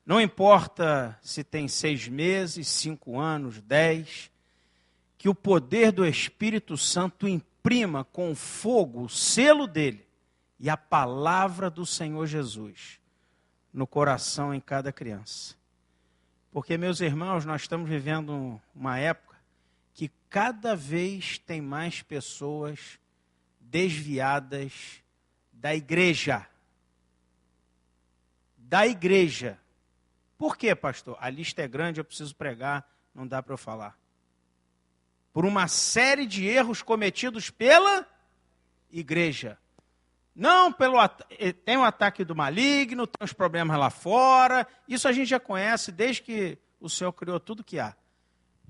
Não importa se tem 6 meses, 5 anos, 10, que o poder do Espírito Santo imprima com fogo o selo dele e a palavra do Senhor Jesus no coração em cada criança. Porque, meus irmãos, nós estamos vivendo uma época que cada vez tem mais pessoas desviadas da igreja. Da igreja. Por quê, pastor? A lista é grande, eu preciso pregar, não dá para eu falar. Por uma série de erros cometidos pela igreja. Não tem um ataque do maligno, tem uns problemas lá fora. Isso a gente já conhece desde que o Senhor criou tudo que há.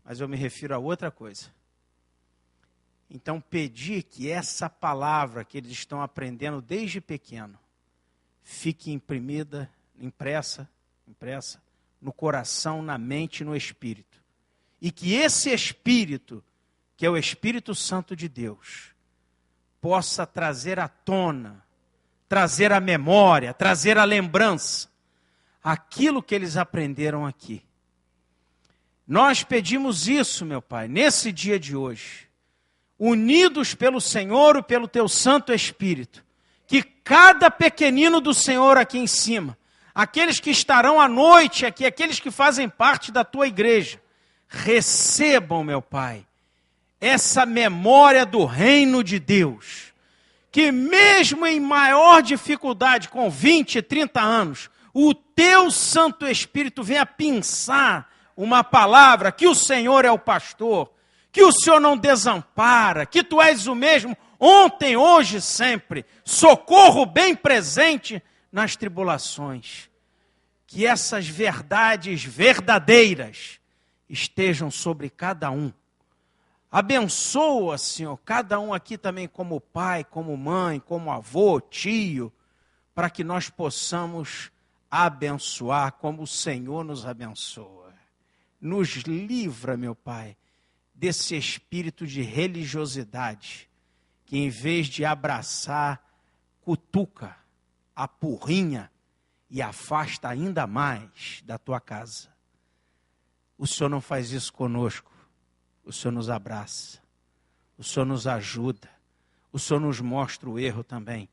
Mas eu me refiro a outra coisa. Então, pedir que essa palavra que eles estão aprendendo desde pequeno fique impressa no coração, na mente e no espírito. E que esse espírito, que é o Espírito Santo de Deus, possa trazer à tona, trazer à memória, trazer à lembrança aquilo que eles aprenderam aqui. Nós pedimos isso, meu Pai, nesse dia de hoje, unidos pelo Senhor e pelo Teu Santo Espírito, que cada pequenino do Senhor aqui em cima, aqueles que estarão à noite aqui, aqueles que fazem parte da Tua igreja, recebam, meu Pai, essa memória do reino de Deus, que mesmo em maior dificuldade, com 20, 30 anos, o Teu Santo Espírito venha pensar uma palavra, que o Senhor é o pastor, que o Senhor não desampara, que Tu és o mesmo ontem, hoje e sempre, socorro bem presente nas tribulações. Que essas verdades verdadeiras estejam sobre cada um. Abençoa, Senhor, cada um aqui também como pai, como mãe, como avô, tio, para que nós possamos abençoar como o Senhor nos abençoa. Nos livra, meu Pai, desse espírito de religiosidade, que em vez de abraçar, cutuca, apurrinha e afasta ainda mais da Tua casa. O Senhor não faz isso conosco. O Senhor nos abraça, o Senhor nos ajuda, o Senhor nos mostra o erro também,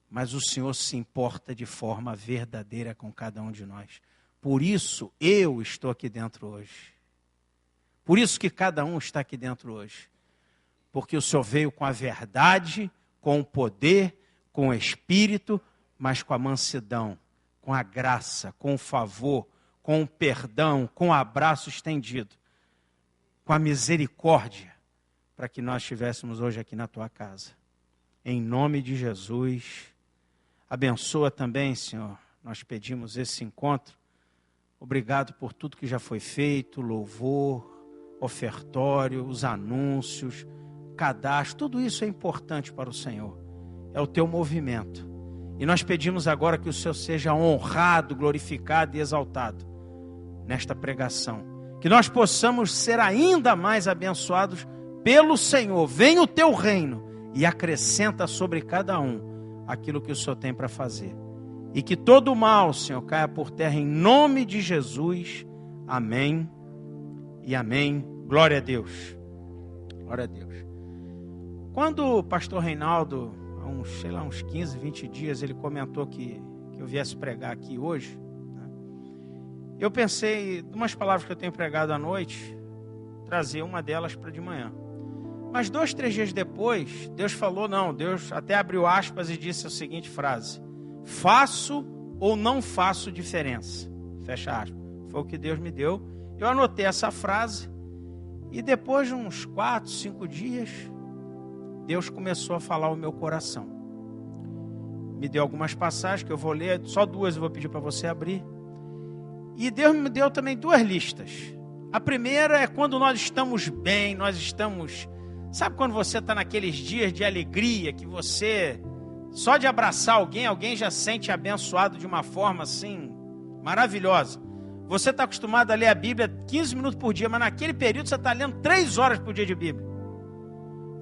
mas o Senhor se importa de forma verdadeira com cada um de nós. Por isso eu estou aqui dentro hoje. Por isso que cada um está aqui dentro hoje. Porque o Senhor veio com a verdade, com o poder, com o Espírito, mas com a mansidão, com a graça, com o favor, com o perdão, com o abraço estendido, com a misericórdia, para que nós estivéssemos hoje aqui na Tua casa. Em nome de Jesus, abençoa também, Senhor, nós pedimos esse encontro. Obrigado por tudo que já foi feito, louvor, ofertório, os anúncios, cadastro, tudo isso é importante para o Senhor. É o Teu movimento. E nós pedimos agora que o Senhor seja honrado, glorificado e exaltado nesta pregação. Que nós possamos ser ainda mais abençoados pelo Senhor. Venha o Teu reino e acrescenta sobre cada um aquilo que o Senhor tem para fazer. E que todo o mal, Senhor, caia por terra em nome de Jesus. Amém e amém. Glória a Deus. Glória a Deus. Quando o pastor Reinaldo, há uns 15, 20 dias, ele comentou que eu viesse pregar aqui hoje, eu pensei, de umas palavras que eu tenho pregado à noite, trazer uma delas para de manhã. Mas 2, 3 dias depois, Deus falou, Deus até abriu aspas e disse a seguinte frase: faço ou não faço diferença? Fecha aspas. Foi o que Deus me deu. Eu anotei essa frase e depois de uns 4, 5 dias, Deus começou a falar ao meu coração. Me deu algumas passagens que eu vou ler, só 2 eu vou pedir para você abrir. E Deus me deu também 2 listas. A primeira é quando nós estamos bem, nós estamos... Sabe quando você está naqueles dias de alegria, que você, só de abraçar alguém já sente abençoado de uma forma assim, maravilhosa. Você está acostumado a ler a Bíblia 15 minutos por dia, mas naquele período você está lendo 3 horas por dia de Bíblia.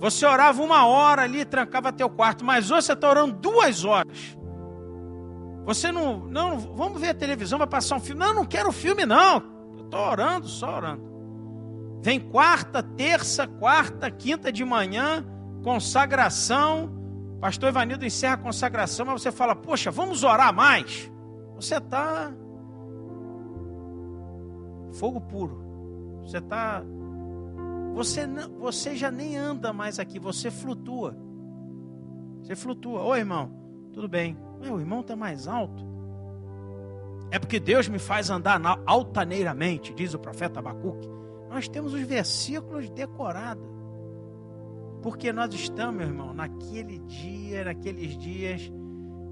Você orava 1 hora ali, trancava teu quarto, mas hoje você está orando 2 horas. Você não, vamos ver a televisão, vai passar um filme. Não quero filme não. Eu estou orando, só orando. Vem quarta, terça, quarta, quinta de manhã, consagração. Pastor Ivanildo encerra a consagração, mas você fala, poxa, vamos orar mais. Você está fogo puro. Você já nem anda mais aqui, você flutua. Você flutua. Ô irmão, tudo bem. Meu irmão está mais alto. É porque Deus me faz andar altaneiramente, diz o profeta Abacuque. Nós temos os versículos decorados. Porque nós estamos, meu irmão, naqueles dias,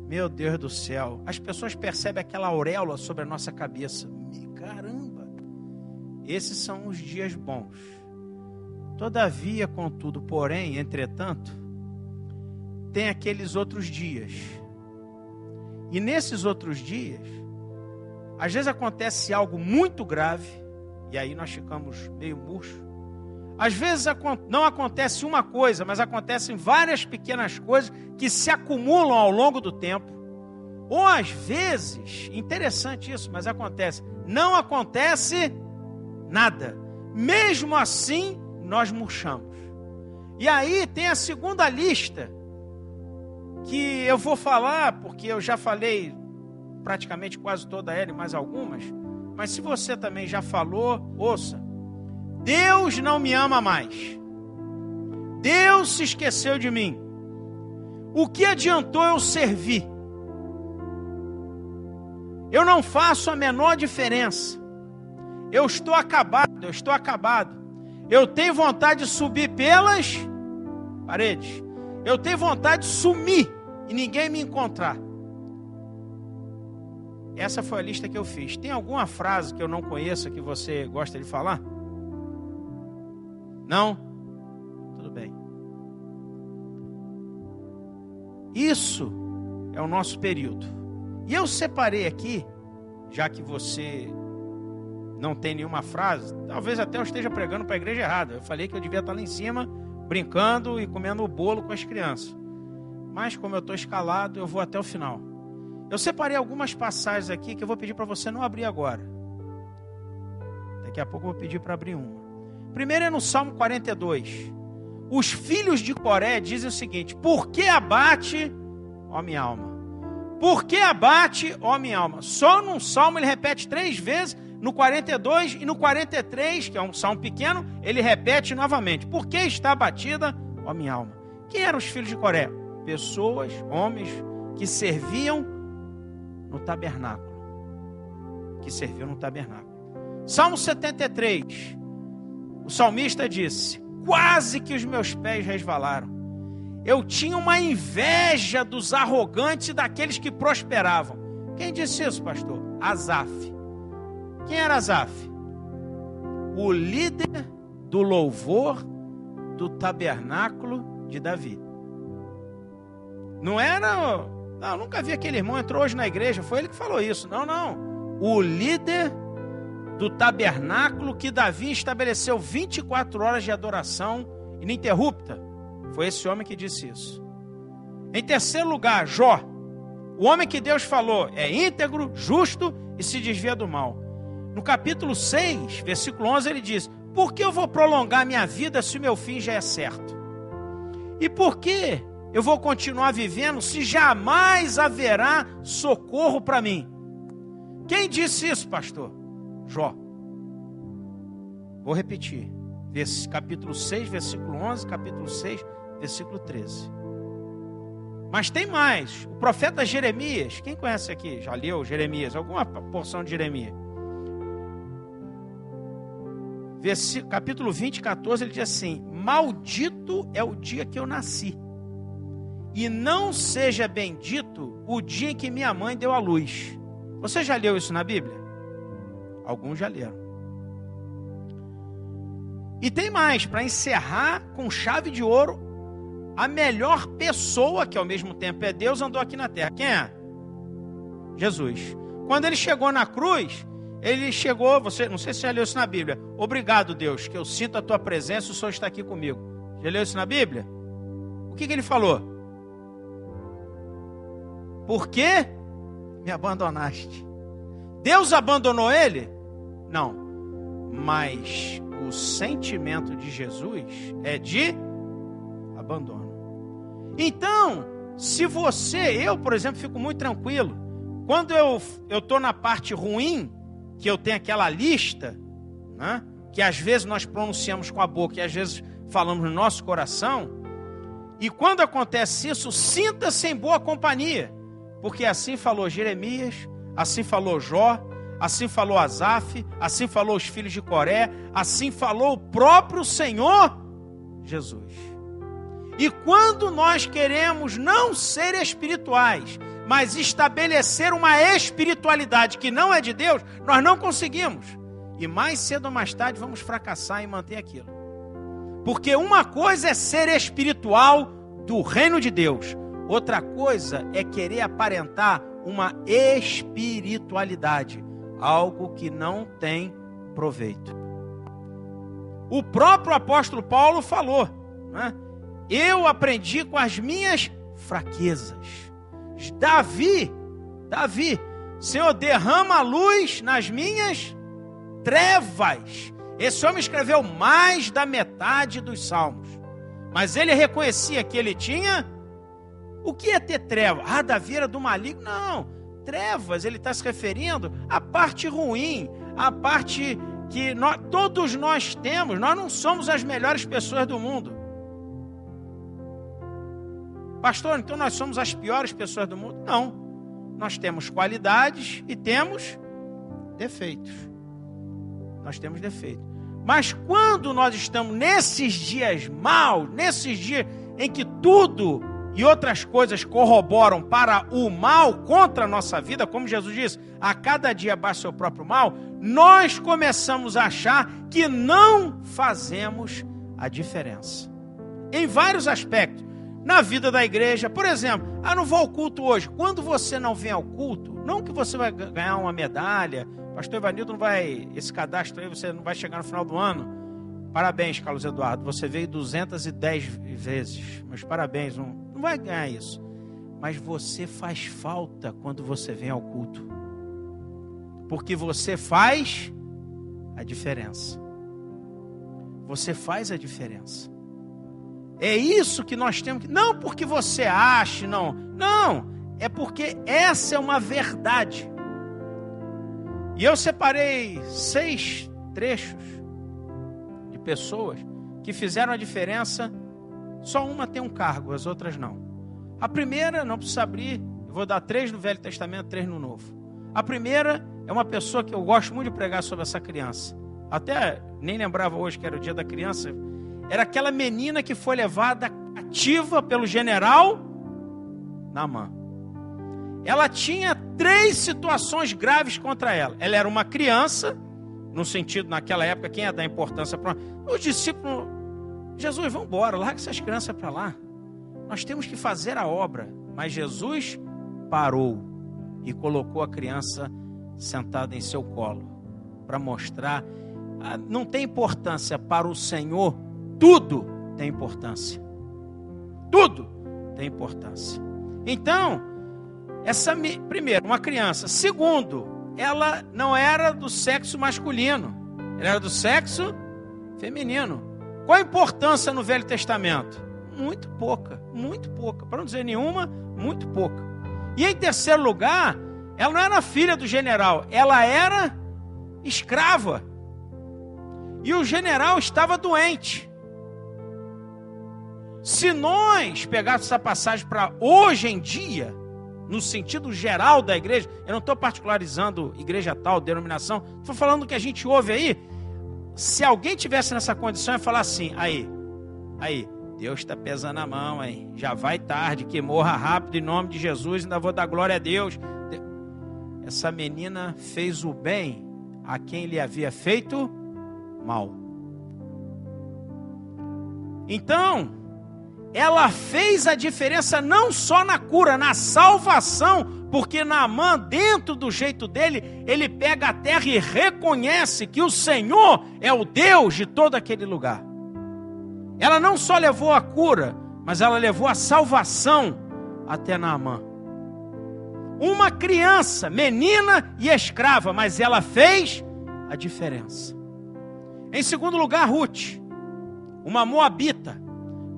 meu Deus do céu. As pessoas percebem aquela auréola sobre a nossa cabeça. Caramba! Esses são os dias bons. Todavia, contudo, porém, entretanto, tem aqueles outros dias. E nesses outros dias, às vezes acontece algo muito grave, e aí nós ficamos meio murchos. Às vezes não acontece uma coisa, mas acontecem várias pequenas coisas que se acumulam ao longo do tempo. Ou às vezes, interessante isso, mas não acontece nada. Mesmo assim, nós murchamos. E aí tem a segunda lista, que eu vou falar, porque eu já falei praticamente quase toda ela e mais algumas, mas se você também já falou, ouça. Deus não me ama mais. Deus se esqueceu de mim. O que adiantou eu servir? Eu não faço a menor diferença. Eu estou acabado. Eu tenho vontade de subir pelas paredes. Eu tenho vontade de sumir e ninguém me encontrar. Essa foi a lista que eu fiz. Tem alguma frase que eu não conheça que você gosta de falar? Não? Tudo bem. Isso é o nosso período. E eu separei aqui, já que você não tem nenhuma frase, talvez até eu esteja pregando para a igreja errada. Eu falei que eu devia estar lá em cima, brincando e comendo o bolo com as crianças. Mas como eu estou escalado, eu vou até o final. Eu separei algumas passagens aqui que eu vou pedir para você não abrir agora. Daqui a pouco eu vou pedir para abrir uma. Primeiro é no Salmo 42. Os filhos de Coré dizem o seguinte: por que abate, ó minha alma? Por que abate, ó minha alma? Só num salmo ele repete 3 vezes, no 42 e no 43, que é um salmo pequeno, ele repete novamente. Por que está abatida, ó minha alma? Quem eram os filhos de Coré? Pessoas, homens, que serviam no tabernáculo. Salmo 73. O salmista disse: quase que os meus pés resvalaram. Eu tinha uma inveja dos arrogantes e daqueles que prosperavam. Quem disse isso, pastor? Asaf. Quem era Asaf? O líder do louvor do tabernáculo de Davi. Não era... Não, nunca vi aquele irmão, entrou hoje na igreja, foi ele que falou isso. Não. O líder do tabernáculo que Davi estabeleceu 24 horas de adoração ininterrupta. Foi esse homem que disse isso. Em terceiro lugar, Jó. O homem que Deus falou é íntegro, justo e se desvia do mal. No capítulo 6, versículo 11, ele diz: por que eu vou prolongar minha vida se o meu fim já é certo? E por que eu vou continuar vivendo se jamais haverá socorro para mim? Quem disse isso, pastor? Jó. Vou repetir. Capítulo 6, versículo 11, capítulo 6, versículo 13. Mas tem mais. O profeta Jeremias, quem conhece aqui? Já leu Jeremias? Alguma porção de Jeremias? Capítulo 20, 14, ele diz assim: maldito é o dia que eu nasci, e não seja bendito o dia em que minha mãe deu à luz. Você já leu isso na Bíblia? Alguns já leram. E tem mais, para encerrar com chave de ouro, a melhor pessoa, que ao mesmo tempo é Deus, andou aqui na terra. Quem é? Jesus. Quando ele chegou na cruz, ele chegou, você, não sei se você já leu isso na Bíblia: obrigado, Deus, que eu sinto a tua presença, o Senhor está aqui comigo. Já leu isso na Bíblia? O que ele falou? Por que me abandonaste. Deus abandonou ele? Não. Mas o sentimento de Jesus é de abandono. Então, se eu, por exemplo, fico muito tranquilo. Quando eu estou na parte ruim, que eu tenho aquela lista, né, que às vezes nós pronunciamos com a boca e às vezes falamos no nosso coração, e quando acontece isso, sinta-se em boa companhia, porque assim falou Jeremias, assim falou Jó, assim falou Asaf, assim falou os filhos de Coré, assim falou o próprio Senhor Jesus. E quando nós queremos não ser espirituais, mas estabelecer uma espiritualidade que não é de Deus, nós não conseguimos. E mais cedo ou mais tarde vamos fracassar em manter aquilo. Porque uma coisa é ser espiritual do reino de Deus. Outra coisa é querer aparentar uma espiritualidade. Algo que não tem proveito. O próprio apóstolo Paulo falou, né? Eu aprendi com as minhas fraquezas. Davi, Senhor, derrama a luz nas minhas trevas. Esse homem escreveu mais da metade dos salmos. Mas ele reconhecia que ele tinha... O que é ter treva? Davi era do maligno? Não, trevas, ele está se referindo à parte ruim, à parte que todos nós temos. Nós não somos as melhores pessoas do mundo. Pastor, então nós somos as piores pessoas do mundo? Não. Nós temos qualidades e temos defeitos. Nós temos defeitos. Mas quando nós estamos nesses dias maus, nesses dias em que tudo e outras coisas corroboram para o mal contra a nossa vida, como Jesus disse, a cada dia basta o seu próprio mal, nós começamos a achar que não fazemos a diferença. Em vários aspectos. Na vida da igreja, por exemplo, não vou ao culto hoje. Quando você não vem ao culto, não que você vai ganhar uma medalha, pastor Ivanildo não vai, esse cadastro aí você não vai chegar no final do ano. Parabéns, Carlos Eduardo, você veio 210 vezes, mas parabéns, não vai ganhar isso. Mas você faz falta quando você vem ao culto, porque você faz a diferença. Você faz a diferença. É isso que nós temos que... Não porque você ache, não. Não, é porque essa é uma verdade. E eu separei 6 trechos de pessoas que fizeram a diferença. Só uma tem um cargo, as outras não. A primeira, não precisa abrir, eu vou dar 3 no Velho Testamento, 3 no Novo. A primeira é uma pessoa que eu gosto muito de pregar sobre essa criança. Até nem lembrava hoje que era o dia da criança. Era aquela menina que foi levada cativa pelo general Naamã. Ela tinha 3 situações graves contra ela. Ela era uma criança, no sentido, naquela época, quem ia dar importância para os discípulos? Jesus, vamos embora, larga essas crianças para lá. Nós temos que fazer a obra. Mas Jesus parou e colocou a criança sentada em seu colo para mostrar, não tem importância para o Senhor. Tudo tem importância. Tudo tem importância. Então, primeiro, uma criança. Segundo, ela não era do sexo masculino. Ela era do sexo feminino. Qual a importância no Velho Testamento? Muito pouca. Para não dizer nenhuma, muito pouca. E em terceiro lugar, ela não era filha do general. Ela era escrava. E o general estava doente. Se nós pegarmos essa passagem para hoje em dia, no sentido geral da igreja, eu não estou particularizando igreja tal, denominação, estou falando do que a gente ouve aí. Se alguém tivesse nessa condição, ia falar assim, aí, Deus está pesando a mão, aí, já vai tarde, que morra rápido em nome de Jesus, ainda vou dar glória a Deus. Essa menina fez o bem a quem lhe havia feito mal. Então, ela fez a diferença não só na cura, na salvação, porque Naamã, dentro do jeito dele, ele pega a terra e reconhece que o Senhor é o Deus de todo aquele lugar. Ela não só levou a cura, mas ela levou a salvação até Naamã. uma criança, menina e escrava, mas ela fez a diferença. Em segundo lugar, Ruth, uma moabita.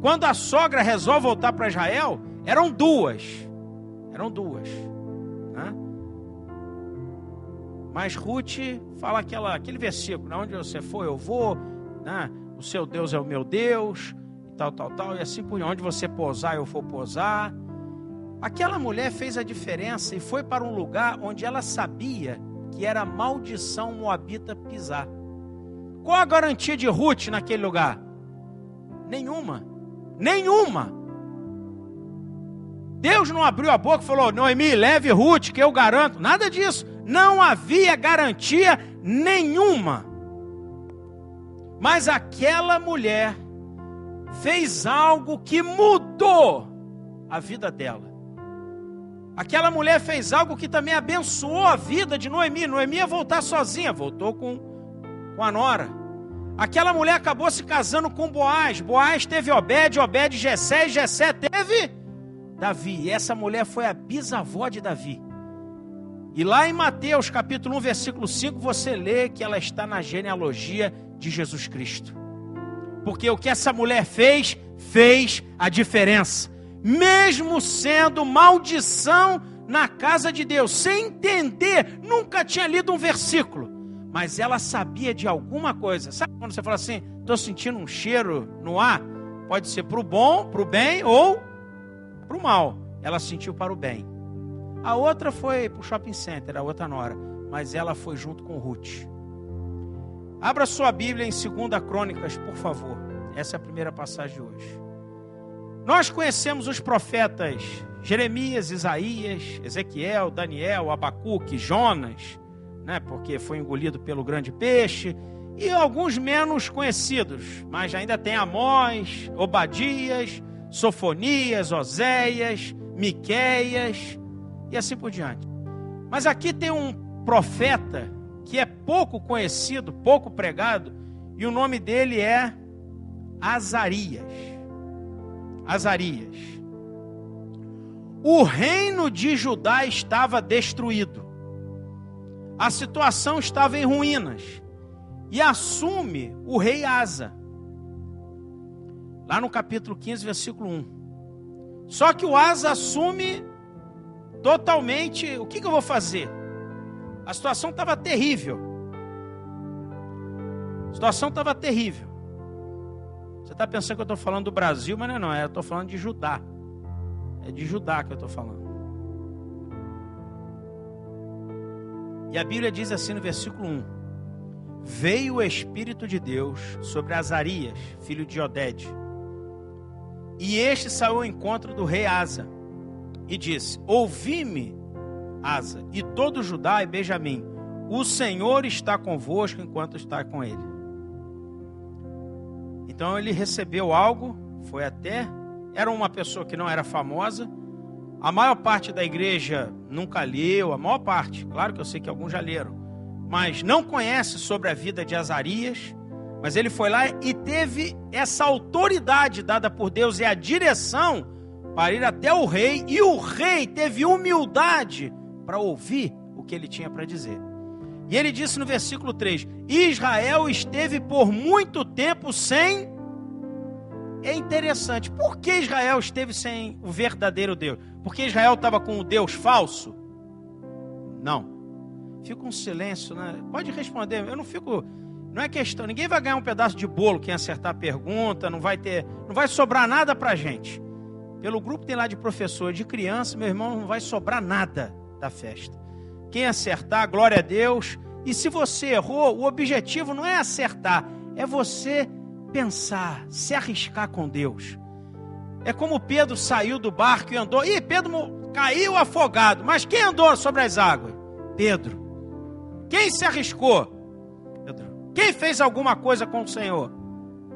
Quando a sogra resolve voltar para Israel, eram duas, né? Mas Ruth fala aquele versículo, onde você for, eu vou, né? O seu Deus é o meu Deus, e tal, e assim por diante. Onde você pousar, eu vou pousar. Aquela mulher fez a diferença e foi para um lugar onde ela sabia que era maldição moabita pisar. Qual a garantia de Ruth naquele lugar? Nenhuma. Deus não abriu a boca e falou: Noemi, leve Ruth que eu garanto. Nada disso. Não havia garantia nenhuma. Mas aquela mulher fez algo que mudou a vida dela. Aquela mulher fez algo que também abençoou a vida de Noemi. Noemi ia voltar sozinha, voltou com a nora. Aquela mulher acabou se casando com Boaz. Boaz teve Obed, Obed Jessé, e Jessé teve Davi. E essa mulher foi a bisavó de Davi. E lá em Mateus capítulo 1, versículo 5, você lê que ela está na genealogia de Jesus Cristo. Porque o que essa mulher fez a diferença. Mesmo sendo maldição na casa de Deus, sem entender, nunca tinha lido um versículo, mas ela sabia de alguma coisa. Sabe quando você fala assim, estou sentindo um cheiro no ar? Pode ser para o bom, para o bem ou para o mal. Ela sentiu para o bem. A outra foi para o shopping center, a outra nora, mas ela foi junto com Ruth. Abra sua Bíblia em 2 Crônicas, por favor. Essa é a primeira passagem de hoje. Nós conhecemos os profetas Jeremias, Isaías, Ezequiel, Daniel, Abacuque, Jonas, né, porque foi engolido pelo grande peixe, e alguns menos conhecidos, mas ainda tem Amós, Obadias, Sofonias, Oséias, Miqueias, e assim por diante. Mas aqui tem um profeta que é pouco conhecido, pouco pregado, e o nome dele é Azarias. O reino de Judá estava destruído. A situação estava em ruínas. E assume o rei Asa. Lá no capítulo 15, versículo 1. Só que o Asa assume totalmente, o que eu vou fazer? A situação estava terrível. Você está pensando que eu estou falando do Brasil, mas não é, eu estou falando de Judá. É de Judá que eu estou falando. E a Bíblia diz assim no versículo 1. Veio o Espírito de Deus sobre Azarias, filho de Oded. E este saiu ao encontro do rei Asa. E disse, ouvi-me, Asa, e todo Judá e Benjamim. O Senhor está convosco enquanto está com ele. Então ele recebeu algo, era uma pessoa que não era famosa, a maior parte da igreja nunca leu, a maior parte, claro que eu sei que alguns já leram, mas não conhece sobre a vida de Azarias, mas ele foi lá e teve essa autoridade dada por Deus e a direção para ir até o rei, e o rei teve humildade para ouvir o que ele tinha para dizer. E ele disse no versículo 3, Israel esteve por muito tempo sem... É interessante, por que Israel esteve sem o verdadeiro Deus? Porque Israel estava com o Deus falso? Não. Fica um silêncio, né? Pode responder, não é questão, ninguém vai ganhar um pedaço de bolo quem acertar a pergunta, não vai sobrar nada pra gente. Pelo grupo tem lá de professor, de criança, meu irmão, não vai sobrar nada da festa. Quem acertar, glória a Deus. E se você errou, o objetivo não é acertar, é você pensar, se arriscar com Deus. É como Pedro saiu do barco e andou. Pedro caiu afogado. Mas quem andou sobre as águas? Pedro. Quem se arriscou? Pedro. Quem fez alguma coisa com o Senhor?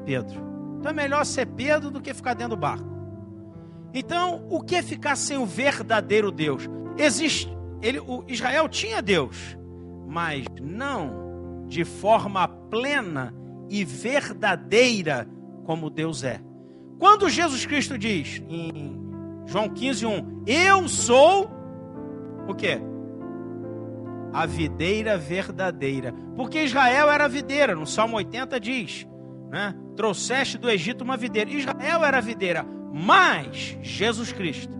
Pedro. Então é melhor ser Pedro do que ficar dentro do barco. Então, o que é ficar sem o verdadeiro Deus? Israel tinha Deus, mas não de forma plena e verdadeira como Deus é. Quando Jesus Cristo diz em João 15:1, eu sou O quê? A videira verdadeira. Porque Israel era videira. No Salmo 80 diz, né? Trouxeste do Egito uma videira. Israel era videira. Mas Jesus Cristo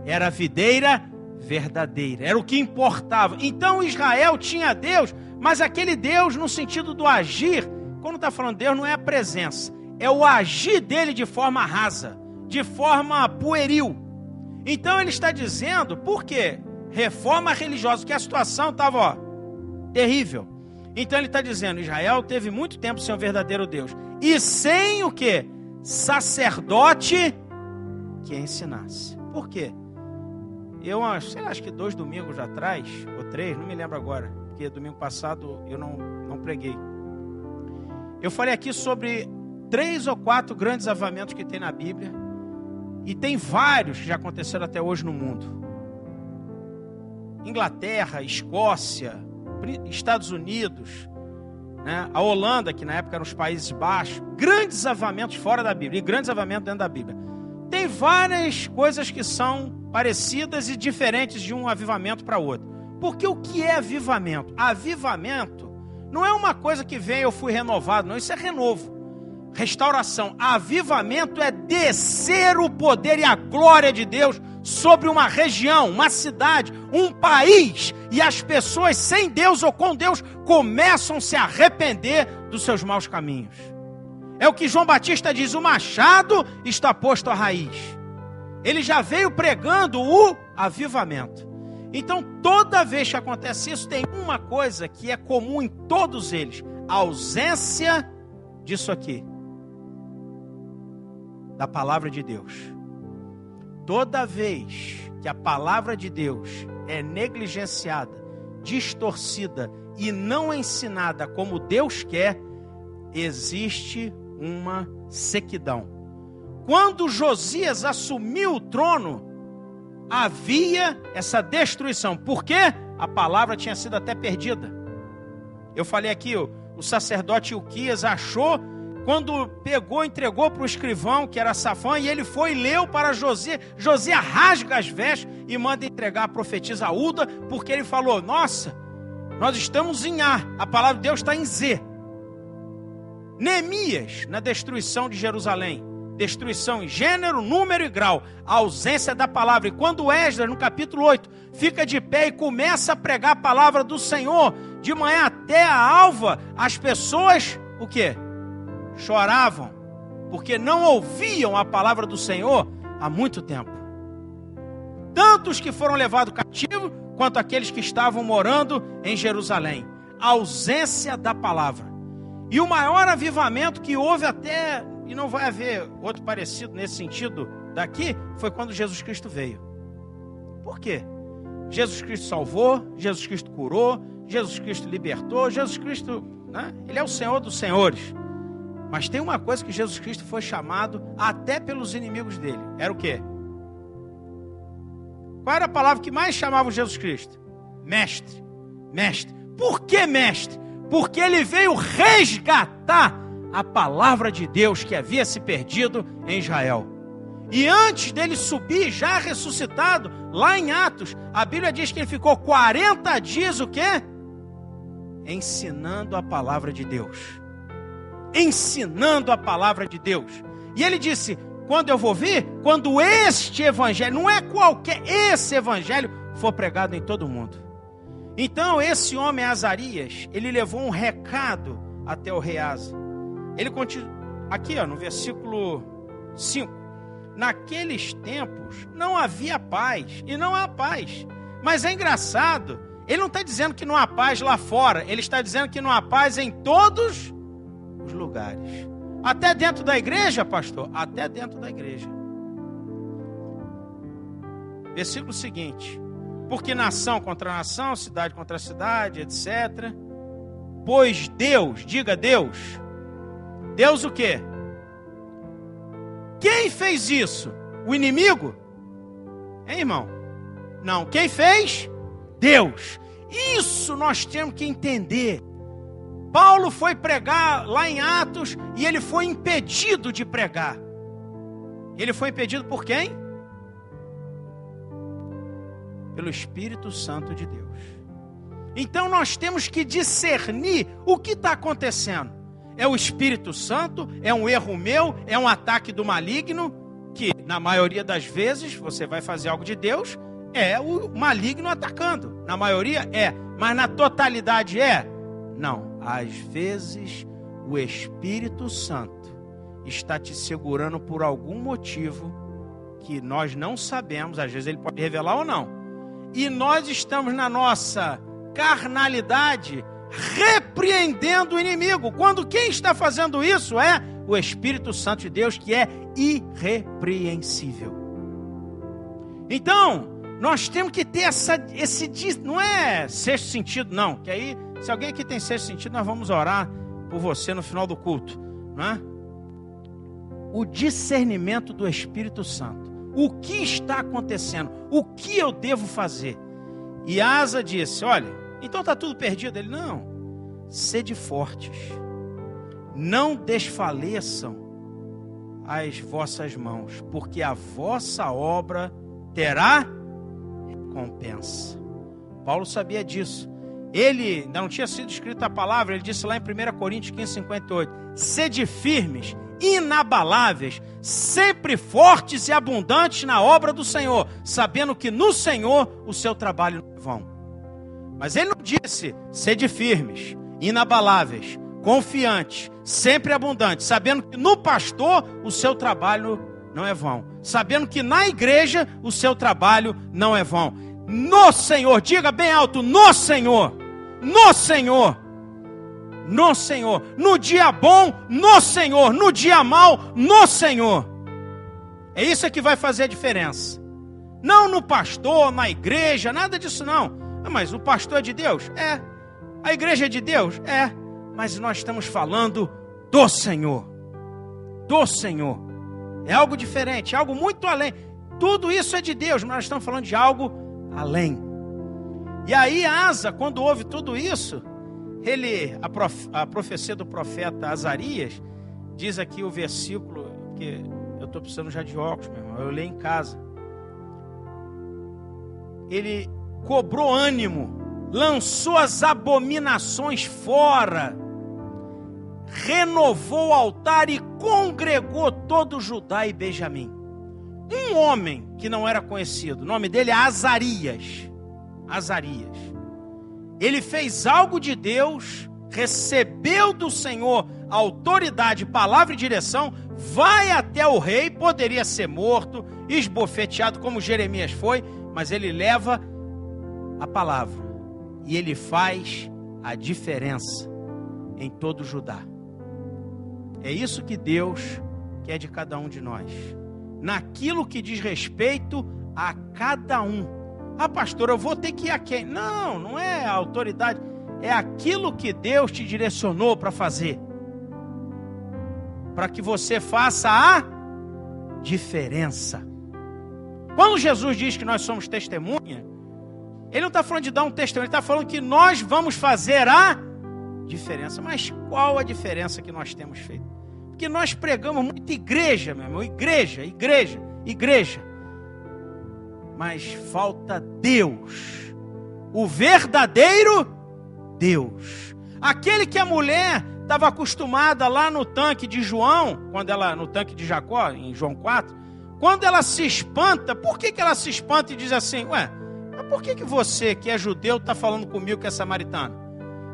era a videira verdadeira. Era o que importava. Então Israel tinha Deus, mas aquele Deus no sentido do agir. Quando está falando Deus, não é a presença. É o agir dele de forma rasa, de forma pueril. Então ele está dizendo, por quê? Reforma religiosa, que a situação estava terrível. Então ele está dizendo, Israel teve muito tempo sem o verdadeiro Deus. E sem o quê? Sacerdote que ensinasse. Por quê? Eu acho que 2 domingos atrás, ou 3, não me lembro agora, porque domingo passado eu não preguei. Eu falei aqui sobre 3 ou 4 grandes avivamentos que tem na Bíblia. E tem vários que já aconteceram até hoje no mundo. Inglaterra, Escócia, Estados Unidos, né? A Holanda, que na época eram os Países Baixos. Grandes avivamentos fora da Bíblia e grandes avivamentos dentro da Bíblia. Tem várias coisas que são parecidas e diferentes de um avivamento para outro. Porque o que é avivamento? Avivamento não é uma coisa que vem eu fui renovado, não. Isso é renovo. Restauração. Avivamento é descer o poder e a glória de Deus sobre uma região, uma cidade, um país, e as pessoas sem Deus ou com Deus começam a se arrepender dos seus maus caminhos. É o que João Batista diz, o machado está posto à raiz. Ele já veio pregando o avivamento. Então toda vez que acontece isso, tem uma coisa que é comum em todos eles, a ausência disso aqui, da palavra de Deus. Toda vez que a palavra de Deus é negligenciada, distorcida e não ensinada como Deus quer, existe uma sequidão. Quando Josias assumiu o trono, havia essa destruição. Por quê? A palavra tinha sido até perdida. Eu falei aqui, o sacerdote Ilquias achou, quando pegou, entregou para o escrivão, que era Safã, e ele foi e leu para Josias. Josias rasga as vestes e manda entregar a profetisa Ulda, porque ele falou, nossa, nós estamos em A palavra de Deus está em Z. Neemias, na destruição de Jerusalém, destruição em gênero, número e grau, a ausência da palavra. E quando Esdras, no capítulo 8, fica de pé e começa a pregar a palavra do Senhor, de manhã até a alva, as pessoas, o quê? Choravam, porque não ouviam a palavra do Senhor há muito tempo. Tanto os que foram levados cativos, quanto aqueles que estavam morando em Jerusalém. A ausência da palavra. E o maior avivamento que houve até, e não vai haver outro parecido nesse sentido daqui, foi quando Jesus Cristo veio. Por quê? Jesus Cristo salvou, Jesus Cristo curou, Jesus Cristo libertou, Jesus Cristo, né? Ele é o Senhor dos senhores. Mas tem uma coisa que Jesus Cristo foi chamado até pelos inimigos dele. Era o quê? Qual era a palavra que mais chamava Jesus Cristo? Mestre. Mestre. Por que mestre? Porque ele veio resgatar a palavra de Deus que havia se perdido em Israel. E antes dele subir, já ressuscitado, lá em Atos, a Bíblia diz que ele ficou 40 dias, o quê? Ensinando a palavra de Deus. Ensinando a palavra de Deus. E ele disse, quando eu vou vir, quando este evangelho, não é qualquer, esse evangelho for pregado em todo o mundo. Então esse homem Azarias, ele levou um recado até o rei Asa. Ele continua, aqui no versículo 5. Naqueles tempos não havia paz, e não há paz. Mas é engraçado, ele não está dizendo que não há paz lá fora, ele está dizendo que não há paz em todos os lugares. Até dentro da igreja, pastor? Até dentro da igreja. Versículo seguinte. Porque nação contra nação, cidade contra cidade, etc. Pois Deus, diga Deus. Deus o quê? Quem fez isso? O inimigo? Hein, irmão? Não. Quem fez? Deus. Isso nós temos que entender. Paulo foi pregar lá em Atos e ele foi impedido de pregar. Ele foi impedido por quem? pelo Espírito Santo de Deus. Então nós temos que discernir o que está acontecendo. É o Espírito Santo? É um erro meu? É um ataque do maligno? Que na maioria das vezes você vai fazer algo de Deus, é o maligno atacando. Na maioria é, mas na totalidade é? Não. Às vezes o Espírito Santo está te segurando por algum motivo que nós não sabemos, às vezes ele pode revelar ou não. E nós estamos na nossa carnalidade repreendendo o inimigo, quando quem está fazendo isso é o Espírito Santo de Deus, que é irrepreensível. Então, nós temos que ter esse, não é sexto sentido não, que aí, se alguém aqui tem sexto sentido, nós vamos orar por você no final do culto, não é? O discernimento do Espírito Santo. O que está acontecendo? O que eu devo fazer? E Asa disse, olha, então está tudo perdido. Ele, não, sede fortes, não desfaleçam as vossas mãos, porque a vossa obra terá recompensa. Paulo sabia disso. Ele, ainda não tinha sido escrita a palavra, ele disse lá em 1 Coríntios 15:58, sede firmes, inabaláveis, sempre fortes e abundantes na obra do Senhor, sabendo que no Senhor o seu trabalho não é vão. Mas ele não disse, sede firmes, inabaláveis, confiantes, sempre abundantes, sabendo que no pastor o seu trabalho não é vão, sabendo que na igreja o seu trabalho não é vão. No Senhor, diga bem alto, no Senhor, no Senhor, no Senhor, no dia bom, no Senhor, no dia mau, no Senhor. É isso que vai fazer a diferença. Não no pastor, na igreja, nada disso não. Mas o pastor é de Deus? É. A igreja é de Deus? É. Mas nós estamos falando do Senhor. Do Senhor. É algo diferente, é algo muito além. Tudo isso é de Deus, mas nós estamos falando de algo além. E aí Asa, quando ouve tudo isso, a profecia do profeta Azarias, diz aqui o versículo, que eu estou precisando já de óculos, meu irmão, eu leio em casa. Ele cobrou ânimo, lançou as abominações fora, renovou o altar e congregou todo Judá e Benjamim. Um homem que não era conhecido, o nome dele é Azarias. Azarias. Ele fez algo de Deus, recebeu do Senhor autoridade, palavra e direção, vai até o rei, poderia ser morto, esbofeteado como Jeremias foi, mas ele leva a palavra e ele faz a diferença em todo Judá. É isso que Deus quer de cada um de nós, naquilo que diz respeito a cada um. Ah, pastor, eu vou ter que ir a quem? Não, não é a autoridade, é aquilo que Deus te direcionou para fazer, para que você faça a diferença. Quando Jesus diz que nós somos testemunha, ele não está falando de dar um testemunho, ele está falando que nós vamos fazer a diferença. Mas qual a diferença que nós temos feito? Porque nós pregamos muito igreja, meu irmão, igreja. Mas falta Deus, o verdadeiro Deus. Aquele que a mulher estava acostumada lá no tanque de João, no tanque de Jacó, em João 4, quando ela se espanta, por que ela se espanta e diz assim, mas por que você que é judeu está falando comigo que é samaritano?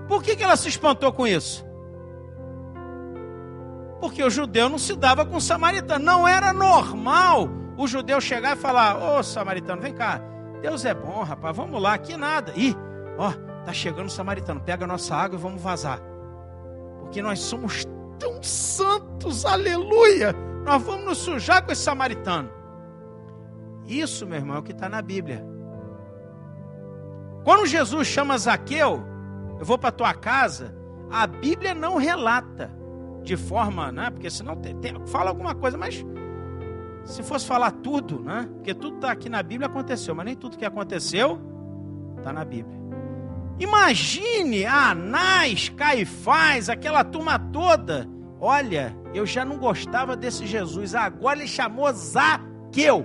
Por que ela se espantou com isso? Porque o judeu não se dava com o samaritano, não era normal o judeu chegar e falar, ô samaritano, vem cá, Deus é bom, rapaz, vamos lá, aqui nada. Ih, ó, tá chegando o samaritano, pega a nossa água e vamos vazar. Porque nós somos tão santos, aleluia, nós vamos nos sujar com esse samaritano. Isso, meu irmão, é o que está na Bíblia. Quando Jesus chama Zaqueu, eu vou para a tua casa, a Bíblia não relata de forma, né, porque senão fala alguma coisa, mas se fosse falar tudo, né? Porque tudo está aqui na Bíblia aconteceu, mas nem tudo que aconteceu está na Bíblia. Imagine Anás, Caifás, aquela turma toda. Olha, eu já não gostava desse Jesus, agora ele chamou Zaqueu.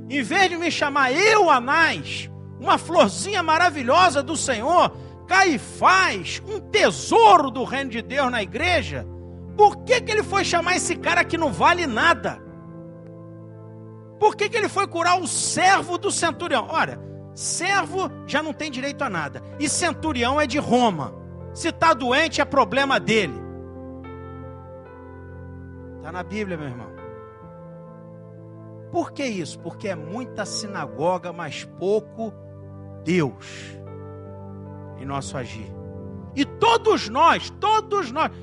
Em vez de me chamar eu, Anás, uma florzinha maravilhosa do Senhor, Caifás, um tesouro do reino de Deus na igreja, por que ele foi chamar esse cara que não vale nada? Por que ele foi curar o servo do centurião? Olha, servo já não tem direito a nada. E centurião é de Roma. Se está doente é problema dele. Está na Bíblia, meu irmão. Por que isso? Porque é muita sinagoga, mas pouco Deus em nosso agir. E todos nós,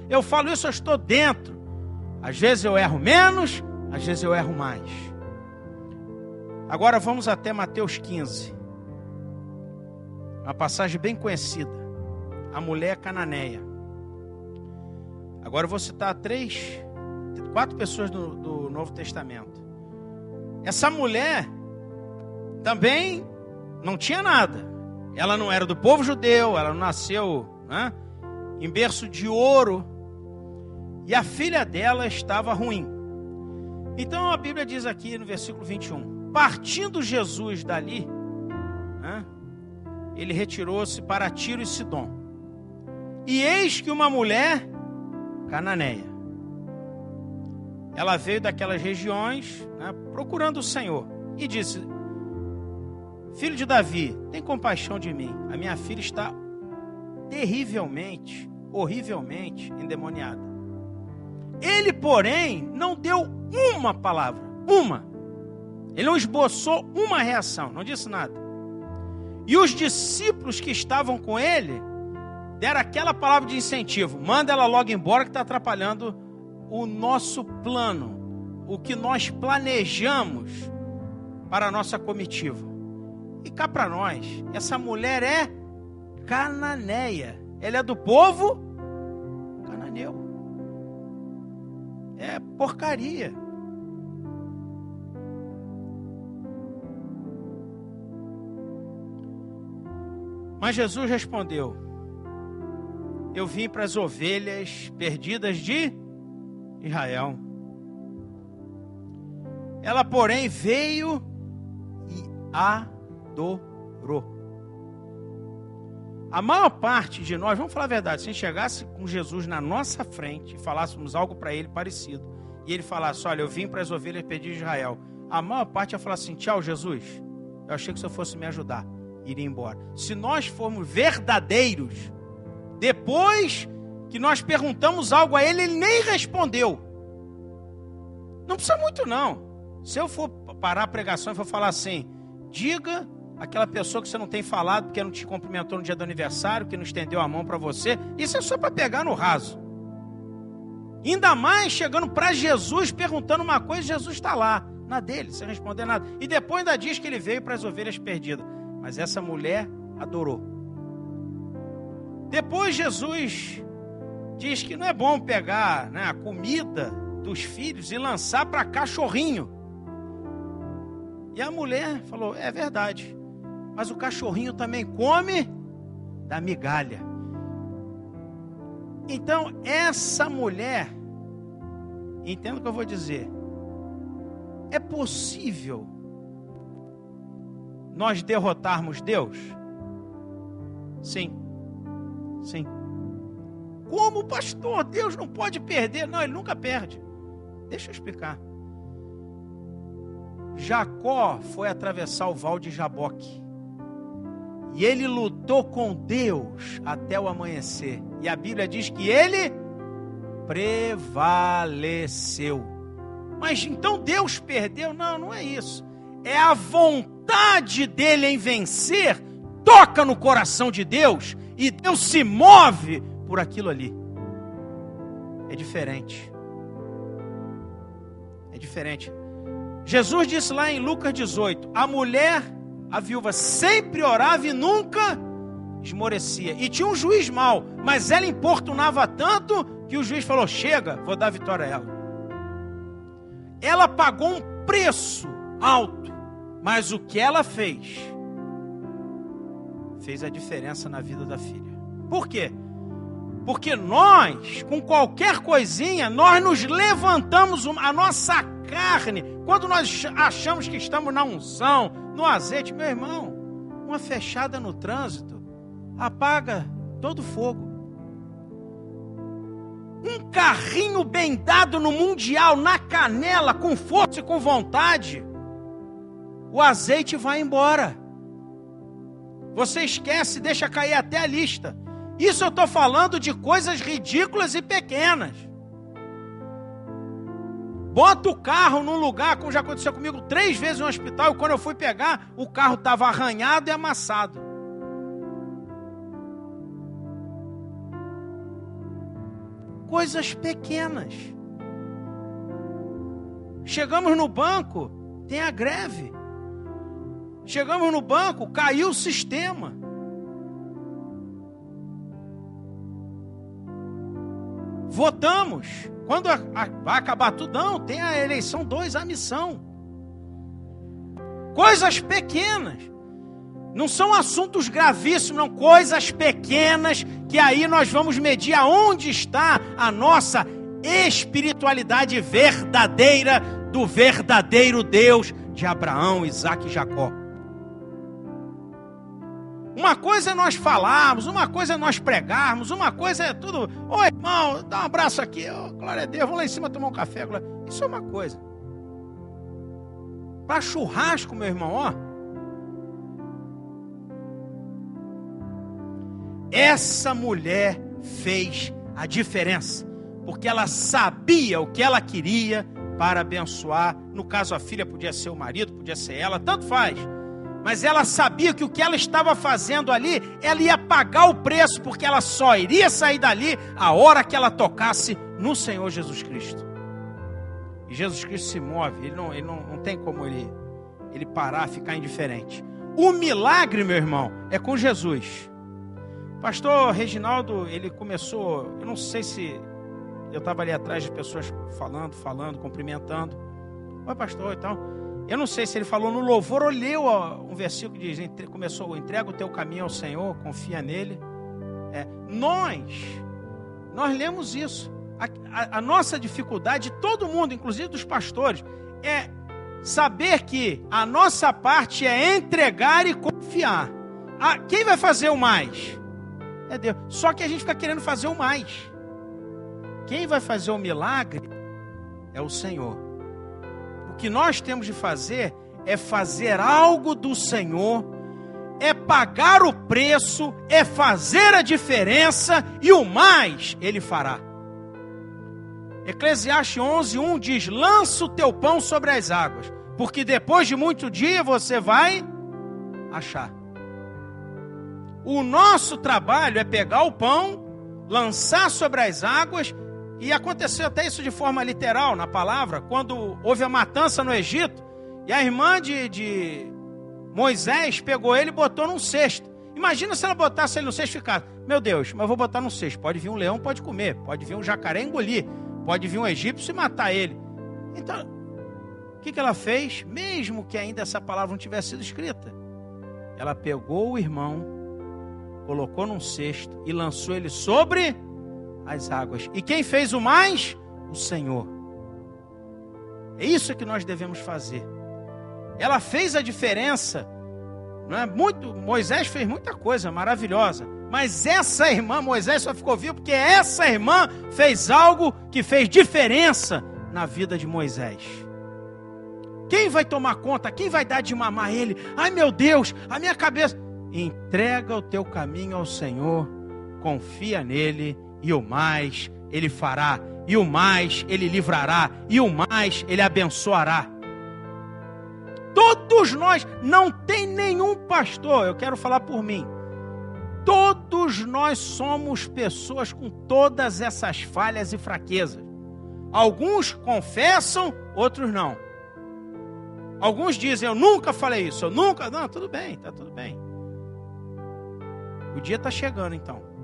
eu falo isso, eu estou dentro. Às vezes eu erro menos, às vezes eu erro mais. Agora vamos até Mateus 15. Uma passagem bem conhecida. A mulher cananeia. Agora eu vou citar 4 pessoas do Novo Testamento. Essa mulher também não tinha nada. Ela não era do povo judeu, ela não nasceu, né, em berço de ouro. E a filha dela estava ruim. Então a Bíblia diz aqui no versículo 21. Partindo Jesus dali, né, ele retirou-se para Tiro e Sidom. E eis que uma mulher cananeia. Ela veio daquelas regiões, né, procurando o Senhor. E disse: Filho de Davi, tem compaixão de mim. A minha filha está terrivelmente, horrivelmente endemoniada. Ele, porém, não deu uma palavra. Ele não esboçou uma reação, não disse nada. E os discípulos que estavam com ele deram aquela palavra de incentivo: manda ela logo embora que está atrapalhando o nosso plano, o que nós planejamos para a nossa comitiva. E cá para nós, essa mulher é cananeia, ela é do povo cananeu. É porcaria. Mas Jesus respondeu: eu vim para as ovelhas perdidas de Israel. Ela, porém, veio e adorou. A maior parte de nós, vamos falar a verdade, se a gente chegasse com Jesus na nossa frente e falássemos algo para ele parecido, e ele falasse: olha, eu vim para as ovelhas perdidas de Israel, a maior parte ia falar assim: tchau, Jesus, eu achei que você fosse me ajudar. Iria embora. Se nós formos verdadeiros, depois que nós perguntamos algo a ele, ele nem respondeu. Não precisa muito não. Se eu for parar a pregação e for falar assim: diga aquela pessoa que você não tem falado porque não te cumprimentou no dia do aniversário, que não estendeu a mão para você, isso é só para pegar no raso. Ainda mais chegando para Jesus perguntando uma coisa, Jesus está lá, na dele, sem responder nada. E depois ainda diz que ele veio para as ovelhas perdidas. Mas essa mulher adorou. Depois Jesus diz que não é bom pegar, né, a comida dos filhos e lançar para cachorrinho. E a mulher falou: é verdade, mas o cachorrinho também come da migalha. Então essa mulher, entenda o que eu vou dizer, é possível nós derrotarmos Deus? Sim. Sim. Como, pastor? Deus não pode perder. Não, ele nunca perde. Deixa eu explicar. Jacó foi atravessar o val de Jaboque. E ele lutou com Deus até o amanhecer. E a Bíblia diz que ele prevaleceu. Mas então Deus perdeu? Não, não é isso. É a vontade dele em vencer, toca no coração de Deus, e Deus se move por aquilo ali. É diferente. É diferente. Jesus disse lá em Lucas 18, a mulher, a viúva, sempre orava e nunca esmorecia. E tinha um juiz mau, mas ela importunava tanto que o juiz falou: chega, vou dar vitória a ela. Ela pagou um preço alto, mas o que ela fez a diferença na vida da filha. Por quê? Porque nós, com qualquer coisinha, nós nos levantamos a nossa carne. Quando nós achamos que estamos na unção, no azeite, meu irmão, uma fechada no trânsito apaga todo o fogo. Um carrinho bem dado no Mundial, na canela, com força e com vontade, o azeite vai embora. Você esquece, deixa cair até a lista. Isso eu estou falando de coisas ridículas e pequenas. Bota o carro num lugar, como já aconteceu comigo 3 vezes no hospital, e quando eu fui pegar, o carro estava arranhado e amassado. Coisas pequenas. Chegamos no banco, tem a greve. Chegamos no banco, caiu o sistema. Votamos. Quando vai acabar tudo, não, tem a eleição 2, a missão. Coisas pequenas. Não são assuntos gravíssimos, não. Coisas pequenas que aí nós vamos medir aonde está a nossa espiritualidade verdadeira do verdadeiro Deus de Abraão, Isaque e Jacó. Uma coisa é nós falarmos, uma coisa é nós pregarmos, uma coisa é tudo. Ô irmão, dá um abraço aqui, glória a Deus, vamos lá em cima tomar um café. Isso é uma coisa. Para churrasco, meu irmão, ó. Essa mulher fez a diferença, porque ela sabia o que ela queria para abençoar. No caso, a filha podia ser o marido, podia ser ela, tanto faz. Mas ela sabia que o que ela estava fazendo ali, ela ia pagar o preço, porque ela só iria sair dali a hora que ela tocasse no Senhor Jesus Cristo. E Jesus Cristo se move, ele não tem como ele parar, ficar indiferente. O milagre, meu irmão, é com Jesus. Pastor Reginaldo, ele começou, eu não sei se eu estava ali atrás de pessoas falando, cumprimentando. Oi, pastor, e tal. Eu não sei se ele falou no louvor ou leu um versículo que diz, começou, entrega o teu caminho ao Senhor, confia nele. Nós lemos isso. A nossa dificuldade, todo mundo, inclusive dos pastores, é saber que a nossa parte é entregar e confiar. Quem vai fazer o mais? É Deus. Só que a gente fica querendo fazer o mais. Quem vai fazer o milagre é o Senhor. O que nós temos de fazer é fazer algo do Senhor, é pagar o preço, é fazer a diferença e o mais Ele fará. Eclesiastes 11:1 diz, lança o teu pão sobre as águas, porque depois de muito dia você vai achar. O nosso trabalho é pegar o pão, lançar sobre as águas. E aconteceu até isso de forma literal na palavra, quando houve a matança no Egito, e a irmã de Moisés pegou ele e botou num cesto. Imagina se ela botasse ele no cesto e ficasse, meu Deus, mas eu vou botar num cesto. Pode vir um leão, pode comer, pode vir um jacaré engolir, pode vir um egípcio e matar ele. Então, o que ela fez? Mesmo que ainda essa palavra não tivesse sido escrita, ela pegou o irmão, colocou num cesto e lançou ele sobre as águas. E quem fez o mais? O Senhor. É isso que nós devemos fazer. Ela fez a diferença, não é? Moisés fez muita coisa maravilhosa, mas essa irmã, Moisés só ficou vivo porque essa irmã fez algo que fez diferença na vida de Moisés. Quem vai tomar conta? Quem vai dar de mamar ele? Ai meu Deus, a minha cabeça. Entrega o teu caminho ao Senhor, confia nele, e o mais Ele fará, e o mais Ele livrará, e o mais Ele abençoará. Todos nós, não tem nenhum pastor, eu quero falar por mim, todos nós somos pessoas com todas essas falhas e fraquezas. Alguns confessam, outros não. Alguns dizem, eu nunca falei isso, não, tudo bem, está tudo bem. O dia está chegando então.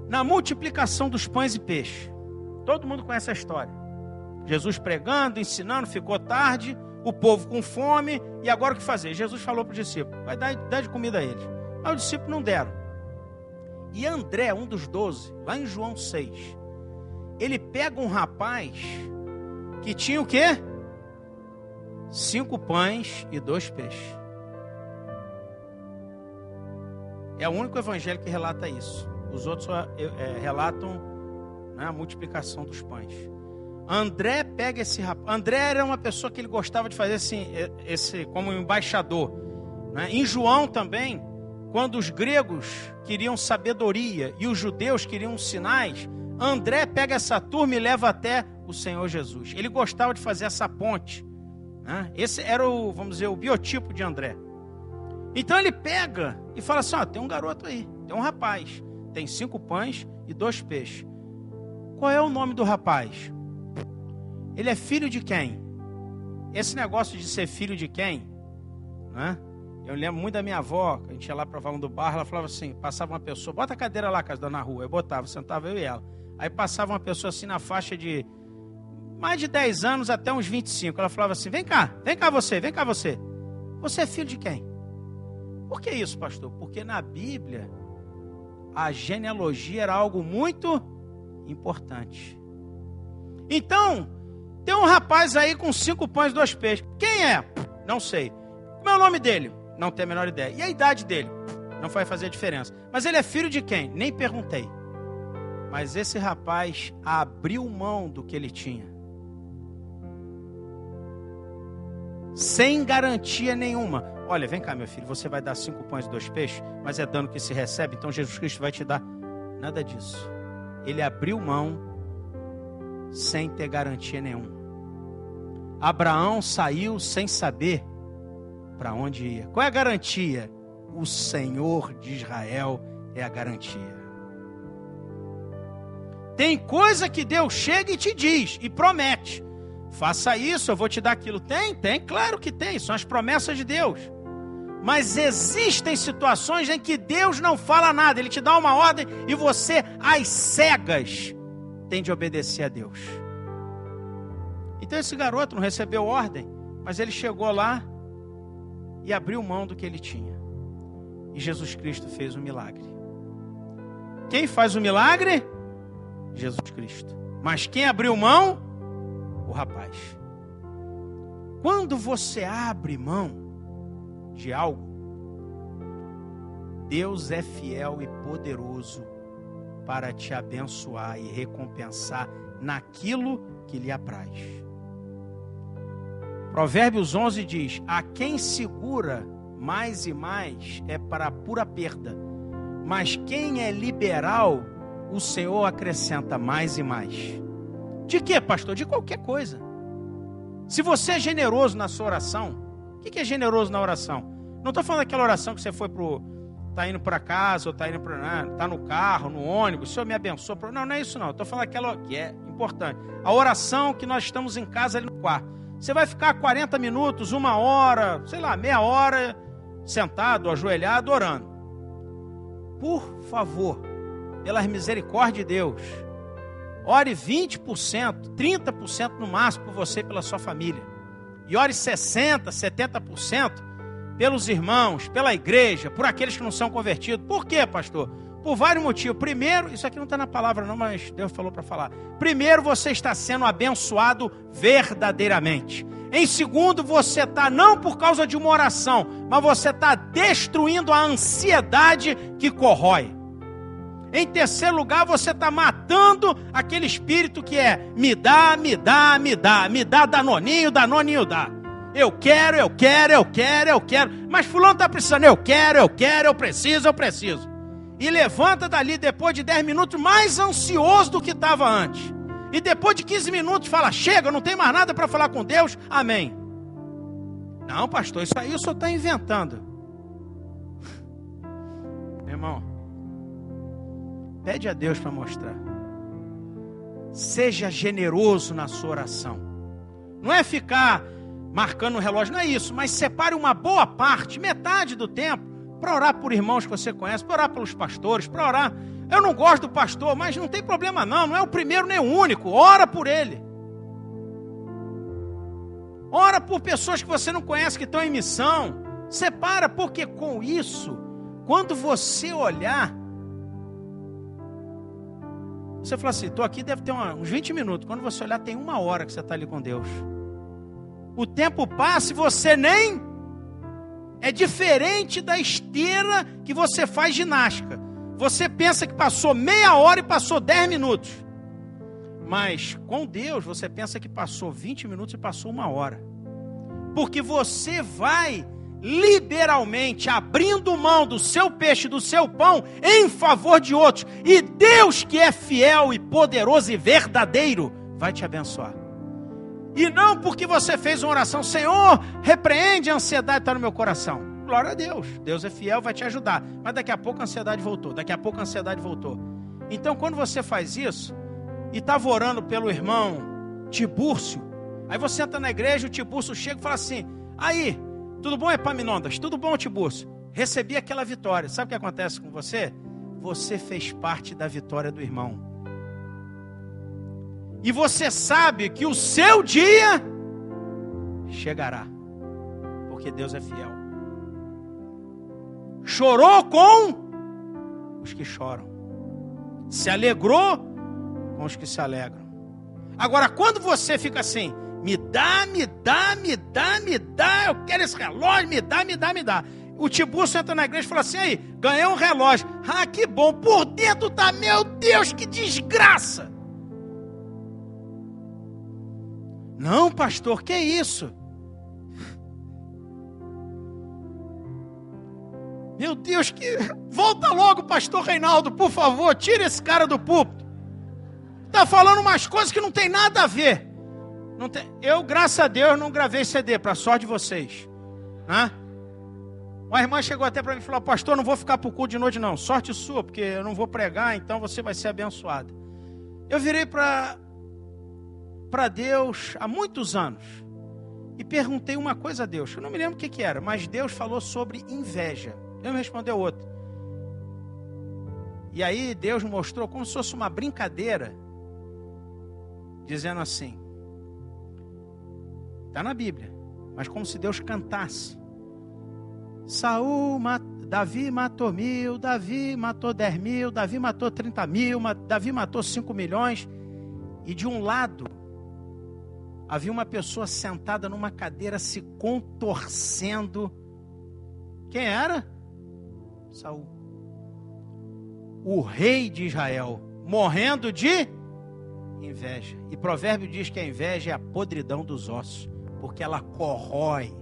Na multiplicação dos pães e peixes, todo mundo conhece a história. Jesus pregando, ensinando, ficou tarde, o povo com fome, e agora o que fazer? Jesus falou para o discípulo, vai dar de comida a eles. Mas os discípulos não deram. E André, um dos 12, lá em João 6, ele pega um rapaz que tinha o quê? 5 pães e 2 peixes. É o único evangelho que relata isso. Os outros só relatam, né, a multiplicação dos pães. André pega esse rapaz. André era uma pessoa que ele gostava de fazer assim, como embaixador, né? Em João também, quando os gregos queriam sabedoria e os judeus queriam sinais, André pega essa turma e leva até o Senhor Jesus. Ele gostava de fazer essa ponte, né? Esse era o, vamos dizer, o biotipo de André. Então ele pega e fala assim, ó, tem um garoto aí, tem um rapaz, tem 5 pães e 2 peixes. Qual é o nome do rapaz? Ele é filho de quem? Esse negócio de ser filho de quem, né? Eu lembro muito da minha avó, a gente ia lá para Valão do Barro, ela falava assim, passava uma pessoa, bota a cadeira lá, casa na rua, eu botava, sentava eu e ela. Aí passava uma pessoa assim na faixa de mais de 10 anos até uns 25, ela falava assim, vem cá você, você é filho de quem? Por que isso, pastor? Porque na Bíblia, a genealogia era algo muito importante. Então, tem um rapaz aí com 5 pães e 2 peixes. Quem é? Não sei. Como é o nome dele? Não tenho a menor ideia. E a idade dele? Não vai fazer a diferença. Mas ele é filho de quem? Nem perguntei. Mas esse rapaz abriu mão do que ele tinha. Sem garantia nenhuma. Olha, vem cá, meu filho, você vai dar 5 pães e 2 peixes, mas é dano que se recebe, então Jesus Cristo vai te dar. Nada disso. Ele abriu mão sem ter garantia nenhuma. Abraão saiu sem saber para onde ia. Qual é a garantia? O Senhor de Israel é a garantia. Tem coisa que Deus chega e te diz e promete. Faça isso, eu vou te dar aquilo. Tem, claro que tem. São as promessas de Deus. Mas existem situações em que Deus não fala nada. Ele te dá uma ordem e você, às cegas, tem de obedecer a Deus. Então esse garoto não recebeu ordem, mas ele chegou lá e abriu mão do que ele tinha. E Jesus Cristo fez um milagre. Quem faz o milagre? Jesus Cristo. Mas quem abriu mão? O rapaz. Quando você abre mão de algo, Deus é fiel e poderoso para te abençoar e recompensar naquilo que lhe apraz. Provérbios 11 diz: a quem segura mais e mais é para pura perda, mas quem é liberal, o Senhor acrescenta mais e mais. De quê, pastor? De qualquer coisa. Se você é generoso na sua oração, o que é generoso na oração? Não estou falando daquela oração que você foi está indo para casa, ou está no carro, no ônibus, o Senhor me abençoa. Não é isso não. Estou falando aquela que é importante. A oração que nós estamos em casa ali no quarto. Você vai ficar 40 minutos, 1 hora, sei lá, meia hora, sentado, ajoelhado, orando. Por favor, pela misericórdia de Deus, ore 20%, 30% no máximo por você e pela sua família. E ore 60%, 70% pelos irmãos, pela igreja, por aqueles que não são convertidos. Por quê, pastor? Por vários motivos. Primeiro, isso aqui não está na palavra não, mas Deus falou para falar. Primeiro, você está sendo abençoado verdadeiramente. Em segundo, você está não por causa de uma oração, mas você está destruindo a ansiedade que corrói. Em terceiro lugar, você está matando aquele espírito que é me dá danoninho dá. Eu quero. Mas fulano está precisando, eu quero, eu preciso. E levanta dali depois de 10 minutos mais ansioso do que estava antes. E depois de 15 minutos fala, chega, não tem mais nada para falar com Deus, amém. Não, pastor, isso aí o senhor está inventando. Meu irmão, pede a Deus para mostrar. Seja generoso na sua oração. Não é ficar marcando o relógio, não é isso. Mas separe uma boa parte, metade do tempo, para orar por irmãos que você conhece, para orar pelos pastores, para orar. Eu não gosto do pastor, mas não tem problema não é o primeiro nem o único. Ora por ele. Ora por pessoas que você não conhece, que estão em missão. Separa, porque com isso, quando você olhar, Você fala assim, estou aqui, deve ter uns 20 minutos. Quando você olhar, tem 1 hora que você está ali com Deus. O tempo passa e você nem... É diferente da esteira que você faz ginástica. Você pensa que passou meia hora e passou 10 minutos. Mas com Deus, você pensa que passou 20 minutos e passou 1 hora. Porque você vai liberalmente abrindo mão do seu peixe, do seu pão, em favor de outros. E Deus, que é fiel e poderoso e verdadeiro, vai te abençoar. E não porque você fez uma oração, Senhor, repreende a ansiedade que está no meu coração. Glória a Deus, Deus é fiel, vai te ajudar. Mas daqui a pouco a ansiedade voltou, Então quando você faz isso, e estava orando pelo irmão Tibúrcio, aí você entra na igreja, o Tibúrcio chega e fala assim, aí, tudo bom, Epaminondas? Tudo bom, Tibúrcio? Recebi aquela vitória. Sabe o que acontece com você? Você fez parte da vitória do irmão. E você sabe que o seu dia chegará. Porque Deus é fiel. Chorou com os que choram. Se alegrou com os que se alegram. Agora, quando você fica assim, me dá, eu quero esse relógio, me dá. O Tibúrcio entra na igreja e fala assim, aí, ganhei um relógio. Ah, que bom, por dentro tá, meu Deus, que desgraça. Não, pastor, que isso? Meu Deus, que... Volta logo, pastor Reinaldo, por favor, tira esse cara do púlpito. Está falando umas coisas que não tem nada a ver. Não tem... Eu, graças a Deus, não gravei CD, para sorte de vocês. Uma irmã chegou até para mim e falou, pastor, não vou ficar para o culto de noite não. Sorte sua, porque eu não vou pregar, então você vai ser abençoado. Eu virei para Deus há muitos anos e perguntei uma coisa a Deus. Eu não me lembro o que era, mas Deus falou sobre inveja. Deus me respondeu outra. E aí Deus mostrou como se fosse uma brincadeira, dizendo assim, está na Bíblia, mas como se Deus cantasse. Davi matou 1000, Davi matou 10.000, Davi matou 30.000, Davi matou 5 milhões. E de um lado, havia uma pessoa sentada numa cadeira se contorcendo. Quem era? Saul. O rei de Israel, morrendo de inveja. E provérbio diz que a inveja é a podridão dos ossos, porque ela corrói.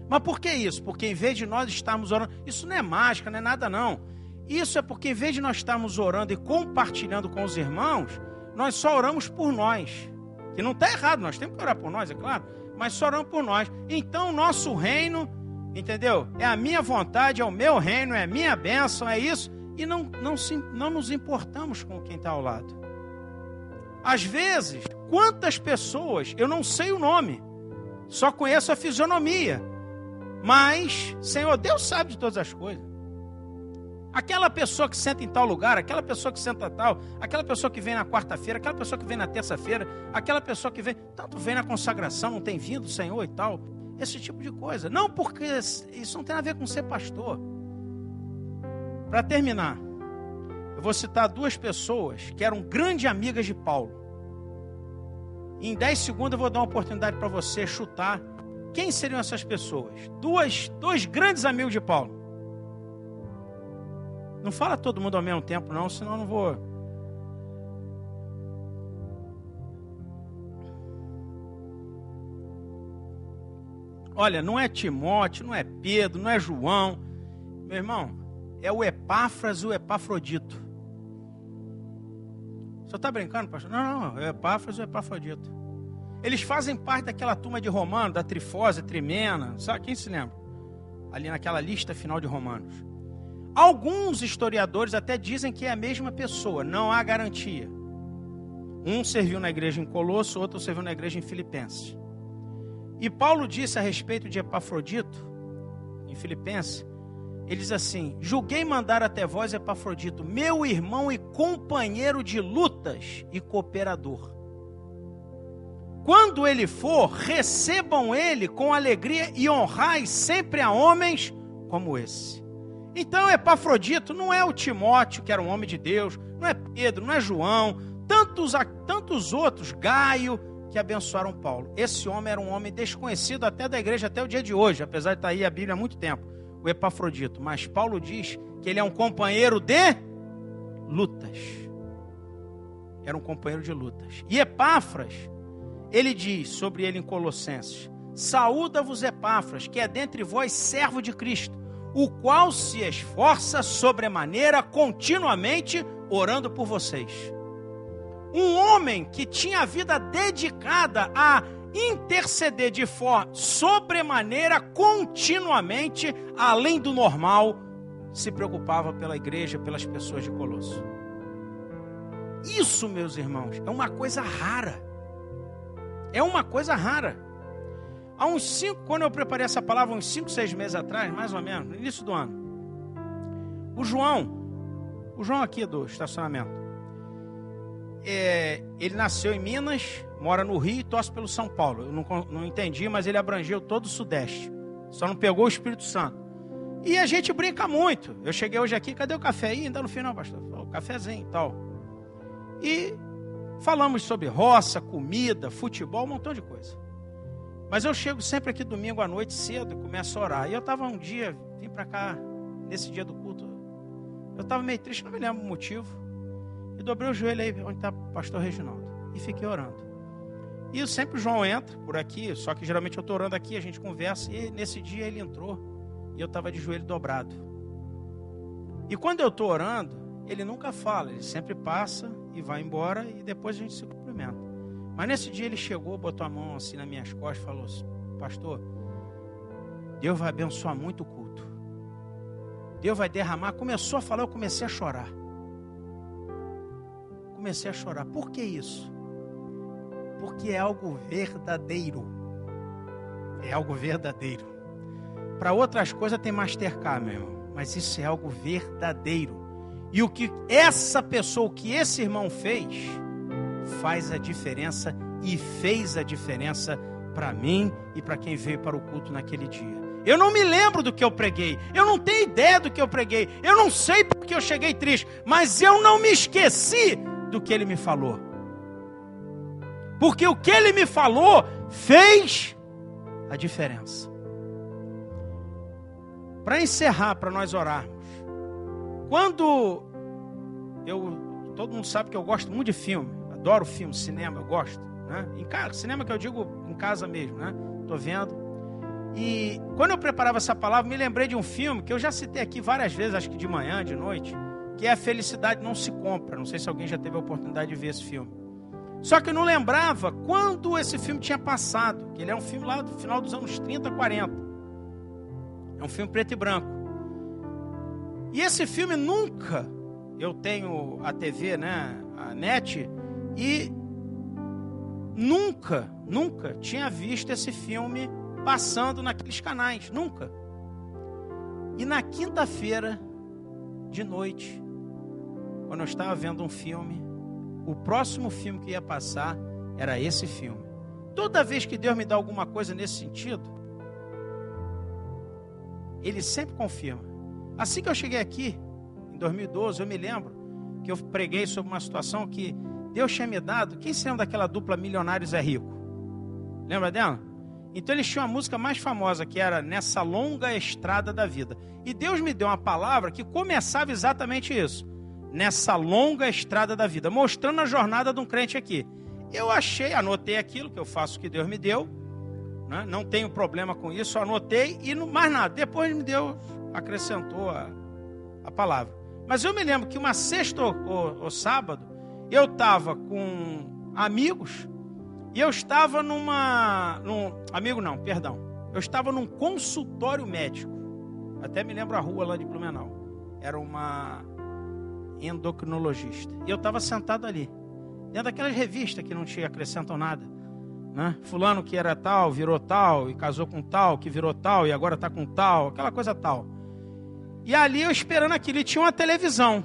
Mas por que isso? Porque em vez de nós estarmos orando, isso não é mágica, não é nada não. Isso é porque em vez de nós estarmos orando e compartilhando com os irmãos, nós só oramos por nós. Que não está errado, nós temos que orar por nós, é claro, mas só oramos por nós. Então o nosso reino, entendeu? É a minha vontade, é o meu reino, é a minha bênção, é isso. E não nos importamos com quem está ao lado. Às vezes, quantas pessoas, eu não sei o nome, só conheço a fisionomia, mas, Senhor, Deus sabe de todas as coisas. Aquela pessoa que senta em tal lugar, aquela pessoa que senta tal, aquela pessoa que vem na quarta-feira, aquela pessoa que vem na terça-feira, aquela pessoa que vem, tanto vem na consagração, não tem vindo, Senhor e tal, esse tipo de coisa. Não, porque isso não tem a ver com ser pastor. Para terminar, eu vou citar 2 pessoas que eram grandes amigas de Paulo. Em 10 segundos eu vou dar uma oportunidade para você chutar quem seriam essas pessoas. Dois grandes amigos de Paulo. Não fala todo mundo ao mesmo tempo não, senão eu não vou. Olha, não é Timóteo, não é Pedro, não é João. Meu irmão, é o Epáfras e o Epafrodito. Você está brincando, pastor? Não, é o Epáfras e o Epafrodito. Eles fazem parte daquela turma de Romanos, da Trifose, Trimena, sabe? Quem se lembra? Ali naquela lista final de Romanos. Alguns historiadores até dizem que é a mesma pessoa, não há garantia. Um serviu na igreja em Colosso, outro serviu na igreja em Filipenses. E Paulo disse a respeito de Epafrodito, em Filipenses, ele diz assim, julguei mandar até vós Epafrodito, meu irmão e companheiro de lutas e cooperador. Quando ele for, recebam ele com alegria e honrai sempre a homens como esse. Então Epafrodito não é o Timóteo, que era um homem de Deus, não é Pedro, não é João, tantos outros, Gaio, que abençoaram Paulo. Esse homem era um homem desconhecido até da igreja, até o dia de hoje, apesar de estar aí a Bíblia há muito tempo, o Epafrodito. Mas Paulo diz que ele é um companheiro de lutas. Era um companheiro de lutas. E Epáfras, ele diz sobre ele em Colossenses: saúda-vos Epáfras, que é dentre vós servo de Cristo, o qual se esforça sobremaneira continuamente orando por vocês. Um homem que tinha a vida dedicada a interceder de forma sobremaneira, continuamente, além do normal, se preocupava pela igreja, pelas pessoas de Colosso. Isso, meus irmãos, é uma coisa rara. É uma coisa rara. Quando eu preparei essa palavra, uns 5, 6 meses atrás, mais ou menos, no início do ano, o João aqui do estacionamento, ele nasceu em Minas, mora no Rio e torce pelo São Paulo. Eu não entendi, mas ele abrangeu todo o Sudeste. Só não pegou o Espírito Santo. E a gente brinca muito. Eu cheguei hoje aqui, cadê o café aí? Ainda no final, pastor. O cafezinho e tal. E falamos sobre roça, comida, futebol, um montão de coisa. Mas eu chego sempre aqui domingo à noite cedo e começo a orar. E eu estava um dia, vim para cá, nesse dia do culto. Eu estava meio triste, não me lembro o motivo. E dobrei o joelho aí onde está o pastor Reginaldo. E fiquei orando. E sempre o João entra por aqui, só que geralmente eu estou orando aqui, a gente conversa. E nesse dia ele entrou e eu estava de joelho dobrado. E quando eu estou orando, ele nunca fala, ele sempre passa e vai embora e depois a gente se cumprimenta. Mas nesse dia ele chegou, botou a mão assim nas minhas costas e falou assim: pastor, Deus vai abençoar muito o culto. Deus vai derramar. Começou a falar, eu comecei a chorar. Por que isso? Porque é algo verdadeiro. É algo verdadeiro. Para outras coisas tem Mastercard, meu irmão. Mas isso é algo verdadeiro. E o que essa pessoa, o que esse irmão fez, faz a diferença e fez a diferença para mim e para quem veio para o culto naquele dia. Eu não me lembro do que eu preguei, eu não tenho ideia do que eu preguei, eu não sei porque eu cheguei triste, mas eu não me esqueci do que ele me falou. Porque o que ele me falou fez a diferença. Para encerrar, para nós orarmos, todo mundo sabe que eu gosto muito de filme, adoro filme, cinema, eu gosto, né? Cinema que eu digo em casa mesmo, né? Tô vendo. E quando eu preparava essa palavra, me lembrei de um filme que eu já citei aqui várias vezes, acho que de manhã, de noite, que é A Felicidade Não Se Compra. Não sei se alguém já teve a oportunidade de ver esse filme. Só que eu não lembrava quando esse filme tinha passado, que ele é um filme lá do final dos anos 30, 40. É um filme preto e branco. E esse filme nunca, eu tenho a TV, né, a NET, e nunca tinha visto esse filme passando naqueles canais, nunca. E na quinta-feira de noite, quando eu estava vendo um filme, o próximo filme que ia passar era esse filme. Toda vez que Deus me dá alguma coisa nesse sentido, Ele sempre confirma. Assim que eu cheguei aqui, em 2012, eu me lembro que eu preguei sobre uma situação que Deus tinha me dado. Quem se lembra daquela dupla Milionários é Rico? Lembra dela? Então eles tinham a música mais famosa, que era Nessa Longa Estrada da Vida. E Deus me deu uma palavra que começava exatamente isso. Nessa longa estrada da vida, mostrando a jornada de um crente aqui. Eu anotei aquilo que eu faço que Deus me deu, né? Não tenho problema com isso, anotei e não, mais nada. Depois Deus acrescentou a palavra. Mas eu me lembro que uma sexta ou sábado, eu estava com amigos e eu estava eu estava num consultório médico. Até me lembro a rua lá de Blumenau. Era uma endocrinologista. E eu estava sentado ali, dentro daquelas revistas que não te acrescentam nada, né? Fulano que era tal, virou tal, e casou com tal, que virou tal, e agora está com tal, aquela coisa tal. E ali eu esperando aquilo, e tinha uma televisão.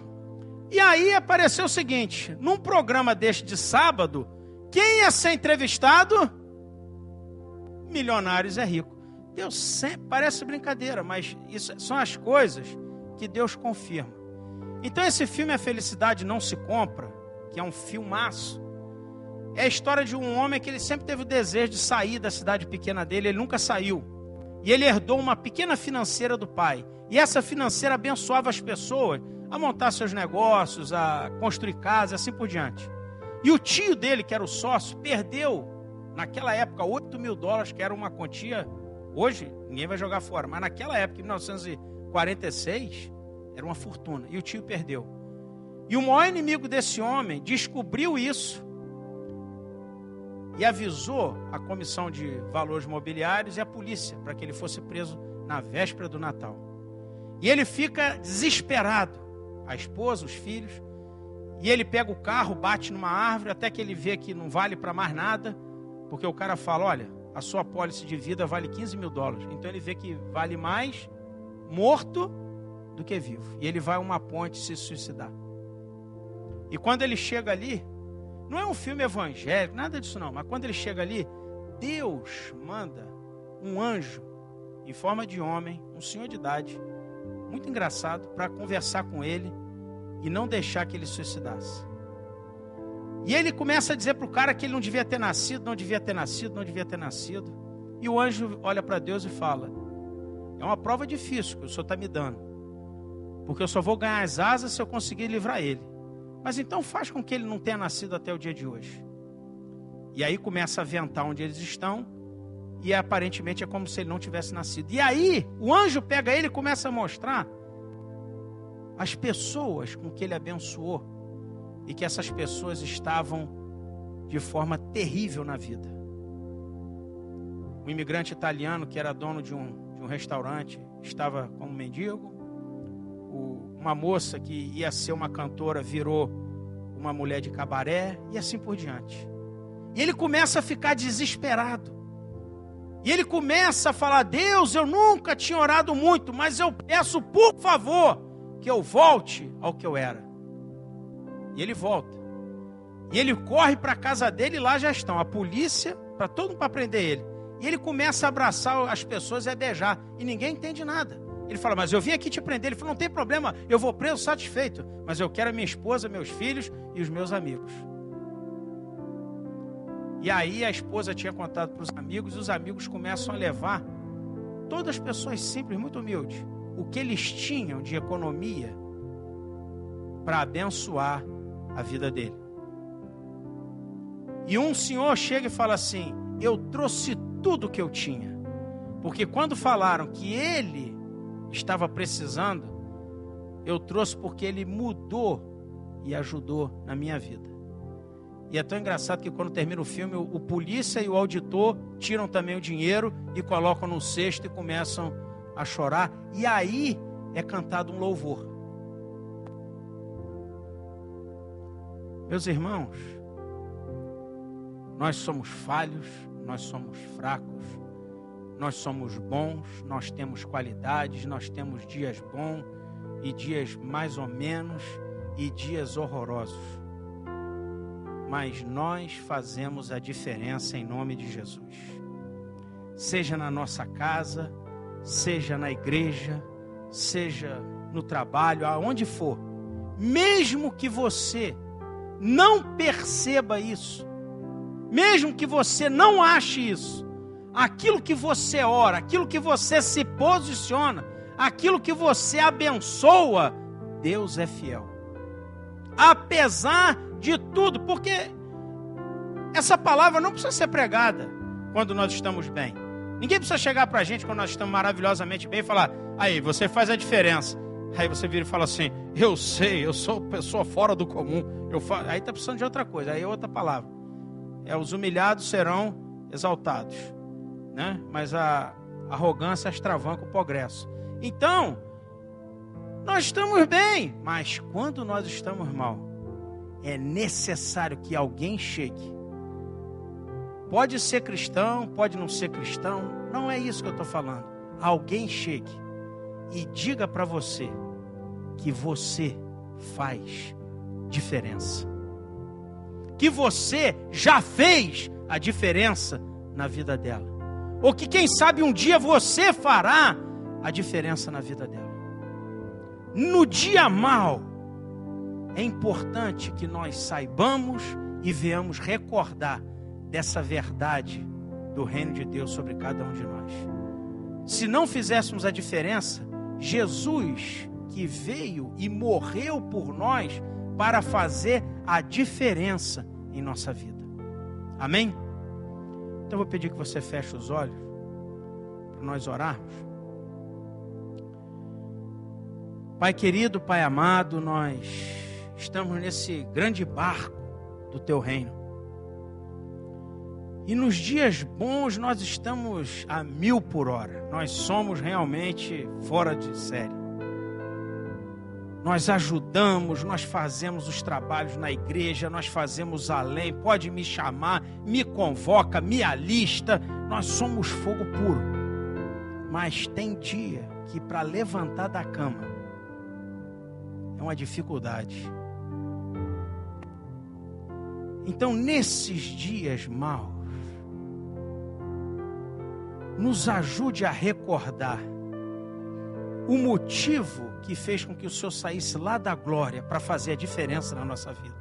E aí apareceu o seguinte, num programa deste de sábado, quem ia ser entrevistado? Milionários é Rico. Deus sempre, parece brincadeira, mas isso são as coisas que Deus confirma. Então esse filme A Felicidade Não Se Compra, que é um filmaço, é a história de um homem que ele sempre teve o desejo de sair da cidade pequena dele, ele nunca saiu. E ele herdou uma pequena financeira do pai. E essa financeira abençoava as pessoas a montar seus negócios, a construir casa, assim por diante. E o tio dele, que era o sócio, perdeu, naquela época, $8.000, que era uma quantia, hoje ninguém vai jogar fora, mas naquela época, em 1946, era uma fortuna. E o tio perdeu. E o maior inimigo desse homem descobriu isso e avisou a Comissão de Valores Mobiliários e a polícia para que ele fosse preso na véspera do Natal. E ele fica desesperado, a esposa, os filhos, e ele pega o carro, bate numa árvore, até que ele vê que não vale para mais nada, porque o cara fala, olha, a sua apólice de vida vale $15.000. Então ele vê que vale mais morto do que vivo. E ele vai a uma ponte se suicidar. E quando ele chega ali, não é um filme evangélico, nada disso não, mas quando ele chega ali, Deus manda um anjo em forma de homem, um senhor de idade, muito engraçado, para conversar com ele e não deixar que ele suicidasse. E ele começa a dizer para o cara que ele não devia ter nascido, não devia ter nascido, não devia ter nascido. E o anjo olha para Deus e fala, é uma prova difícil que o senhor está me dando, porque eu só vou ganhar as asas se eu conseguir livrar ele. Mas então faz com que ele não tenha nascido até o dia de hoje. E aí começa a ventar onde eles estão, e aparentemente é como se ele não tivesse nascido. E aí o anjo pega ele e começa a mostrar as pessoas com que ele abençoou, e que essas pessoas estavam de forma terrível na vida. Um imigrante italiano que era dono de um restaurante estava como mendigo. Uma moça que ia ser uma cantora virou uma mulher de cabaré e assim por diante. E ele começa a ficar desesperado. E ele começa a falar, Deus, eu nunca tinha orado muito, mas eu peço, por favor, que eu volte ao que eu era. E ele volta. E ele corre para a casa dele e lá já estão a polícia, para todo mundo para prender ele. E ele começa a abraçar as pessoas e a beijar. E ninguém entende nada. Ele fala, mas eu vim aqui te prender. Ele falou, não tem problema, eu vou preso satisfeito. Mas eu quero a minha esposa, meus filhos e os meus amigos. E aí a esposa tinha contado para os amigos, e os amigos começam a levar todas as pessoas simples, muito humildes, o que eles tinham de economia para abençoar a vida dele. E um senhor chega e fala assim, eu trouxe tudo que eu tinha. Porque quando falaram que ele estava precisando, eu trouxe porque ele mudou e ajudou na minha vida. E é tão engraçado que quando termina o filme, o polícia e o auditor tiram também o dinheiro e colocam no cesto e começam a chorar. E aí é cantado um louvor. Meus irmãos, nós somos falhos, nós somos fracos, nós somos bons, nós temos qualidades, nós temos dias bons e dias mais ou menos e dias horrorosos. Mas nós fazemos a diferença em nome de Jesus. Seja na nossa casa, seja na igreja, seja no trabalho, aonde for. Mesmo que você não perceba isso, mesmo que você não ache isso, aquilo que você ora, aquilo que você se posiciona, aquilo que você abençoa, Deus é fiel. Apesar de tudo, porque essa palavra não precisa ser pregada quando nós estamos bem. Ninguém precisa chegar para a gente quando nós estamos maravilhosamente bem e falar, aí, você faz a diferença. Aí você vira e fala assim, eu sei, eu sou pessoa fora do comum. Aí está precisando de outra coisa, aí é outra palavra. Os humilhados serão exaltados, né? Mas a arrogância extravanca o progresso. Então, nós estamos bem, mas quando nós estamos mal, é necessário que alguém chegue. Pode ser cristão, pode não ser cristão, não é isso que eu estou falando. Alguém chegue e diga para você que você faz diferença. Que você já fez a diferença na vida dela. Ou que quem sabe um dia você fará a diferença na vida dela. no dia mau, é importante que nós saibamos e venhamos recordar dessa verdade do reino de Deus sobre cada um de nós. Se não fizéssemos a diferença, Jesus que veio e morreu por nós para fazer a diferença em nossa vida. Amém? Então eu vou pedir que você feche os olhos para nós orarmos. Pai querido, Pai amado, nós estamos nesse grande barco do Teu reino. E nos dias bons nós estamos a 1000 por hora. Nós somos realmente fora de série. Nós ajudamos, nós fazemos os trabalhos na igreja, nós fazemos além. Pode me chamar, me convoca, me alista. Nós somos fogo puro. Mas tem dia que para levantar da cama é uma dificuldade. Então, nesses dias maus, nos ajude a recordar o motivo que fez com que o Senhor saísse lá da glória para fazer a diferença na nossa vida.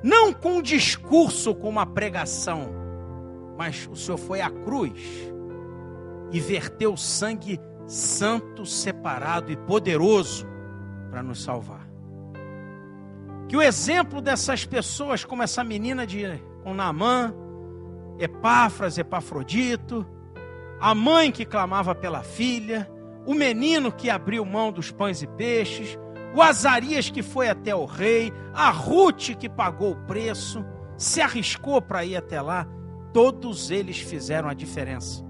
Não com um discurso, com uma pregação, mas o Senhor foi à cruz e verteu o sangue santo, separado e poderoso para nos salvar. Que o exemplo dessas pessoas, como essa menina com Naamã, Epáfras, Epafrodito, a mãe que clamava pela filha, o menino que abriu mão dos pães e peixes, o Azarias que foi até o rei, a Ruth que pagou o preço, se arriscou para ir até lá, todos eles fizeram a diferença.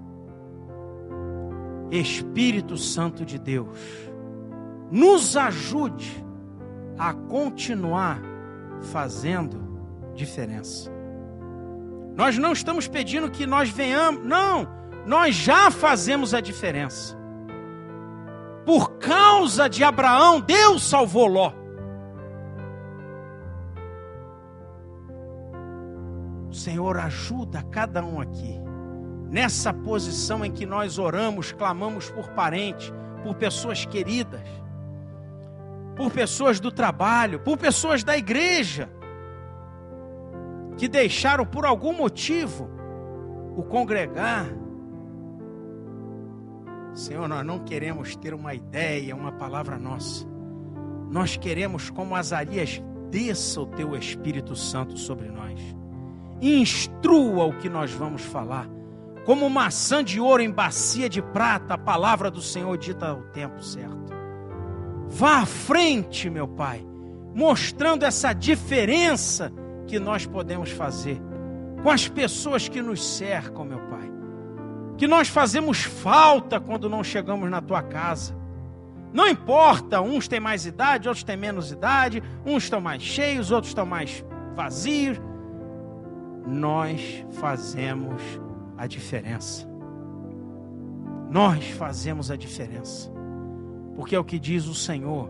Espírito Santo de Deus, nos ajude a continuar fazendo diferença. Nós não estamos pedindo que nós venhamos, não, nós já fazemos a diferença. Por causa de Abraão, Deus salvou Ló. O Senhor ajuda cada um aqui, nessa posição em que nós oramos, clamamos por parentes, por pessoas queridas, por pessoas do trabalho, por pessoas da igreja, que deixaram por algum motivo o congregar. Senhor, nós não queremos ter uma ideia, uma palavra nossa. Nós queremos, como Azarias, desça o Teu Espírito Santo sobre nós. Instrua o que nós vamos falar. Como maçã de ouro em bacia de prata, a palavra do Senhor dita ao tempo certo. Vá à frente, meu Pai, mostrando essa diferença que nós podemos fazer com as pessoas que nos cercam, meu Pai. Que nós fazemos falta quando não chegamos na Tua casa. Não importa, uns têm mais idade, outros têm menos idade, uns estão mais cheios, outros estão mais vazios. Nós fazemos a diferença. Nós fazemos a diferença. Porque é o que diz o Senhor,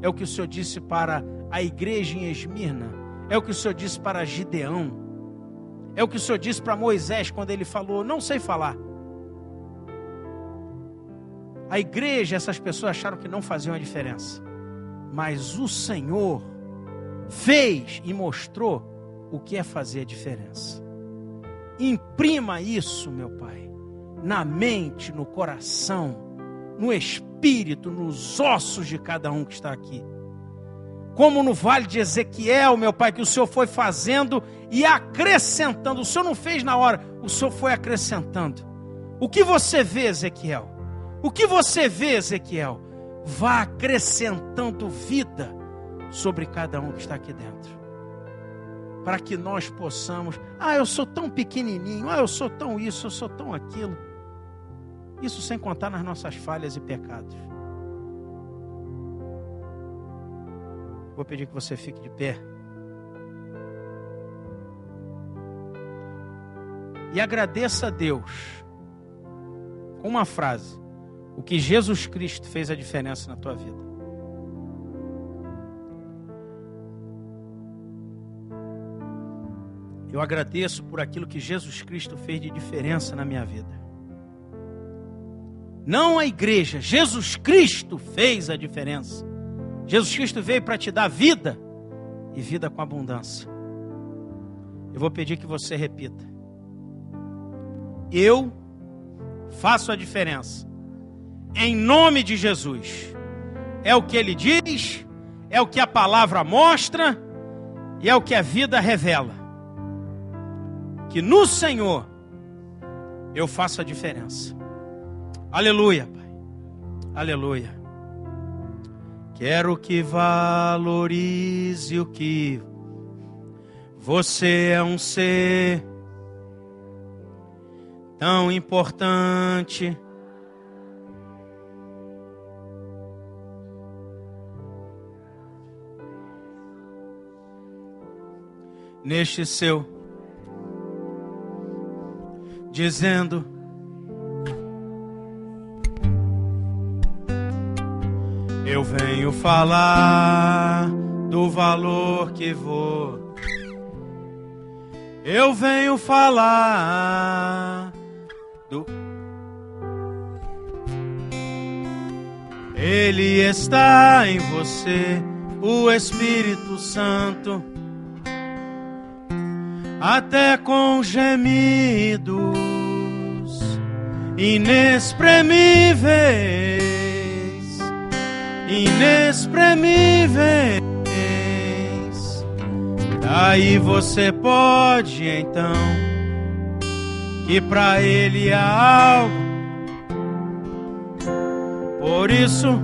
é o que o Senhor disse para a igreja em Esmirna, é o que o Senhor disse para Gideão, é o que o Senhor disse para Moisés quando ele falou, não sei falar. A igreja, essas pessoas acharam que não faziam a diferença. Mas o Senhor fez e mostrou o que é fazer a diferença. Imprima isso, meu Pai, na mente, no coração, no espírito, nos ossos de cada um que está aqui. Como no vale de Ezequiel, meu Pai, que o Senhor foi fazendo e acrescentando. O Senhor não fez na hora, o Senhor foi acrescentando. O que você vê, Ezequiel? O que você vê, Ezequiel? Vá acrescentando vida sobre cada um que está aqui dentro. Para que nós possamos, eu sou tão pequenininho, eu sou tão isso, eu sou tão aquilo. Isso sem contar nas nossas falhas e pecados. Vou pedir que você fique de pé. E agradeça a Deus com uma frase. O que Jesus Cristo fez a diferença na tua vida. Eu agradeço por aquilo que Jesus Cristo fez de diferença na minha vida. Não a igreja, Jesus Cristo fez a diferença Jesus Cristo veio para te dar vida e vida com abundância. Eu vou pedir que você repita: eu faço a diferença. Em nome de Jesus. É o que Ele diz, é o que a palavra mostra e é o que a vida revela. Que no Senhor eu faço a diferença. Aleluia, Pai. Aleluia. Quero que valorize o que você é, um ser tão importante. Neste seu, dizendo: eu venho falar do valor que vou. Eu venho falar do... Ele está em você, o Espírito Santo, até com gemidos inexprimíveis, inexprimíveis. Daí você pode então, que pra Ele há algo. Por isso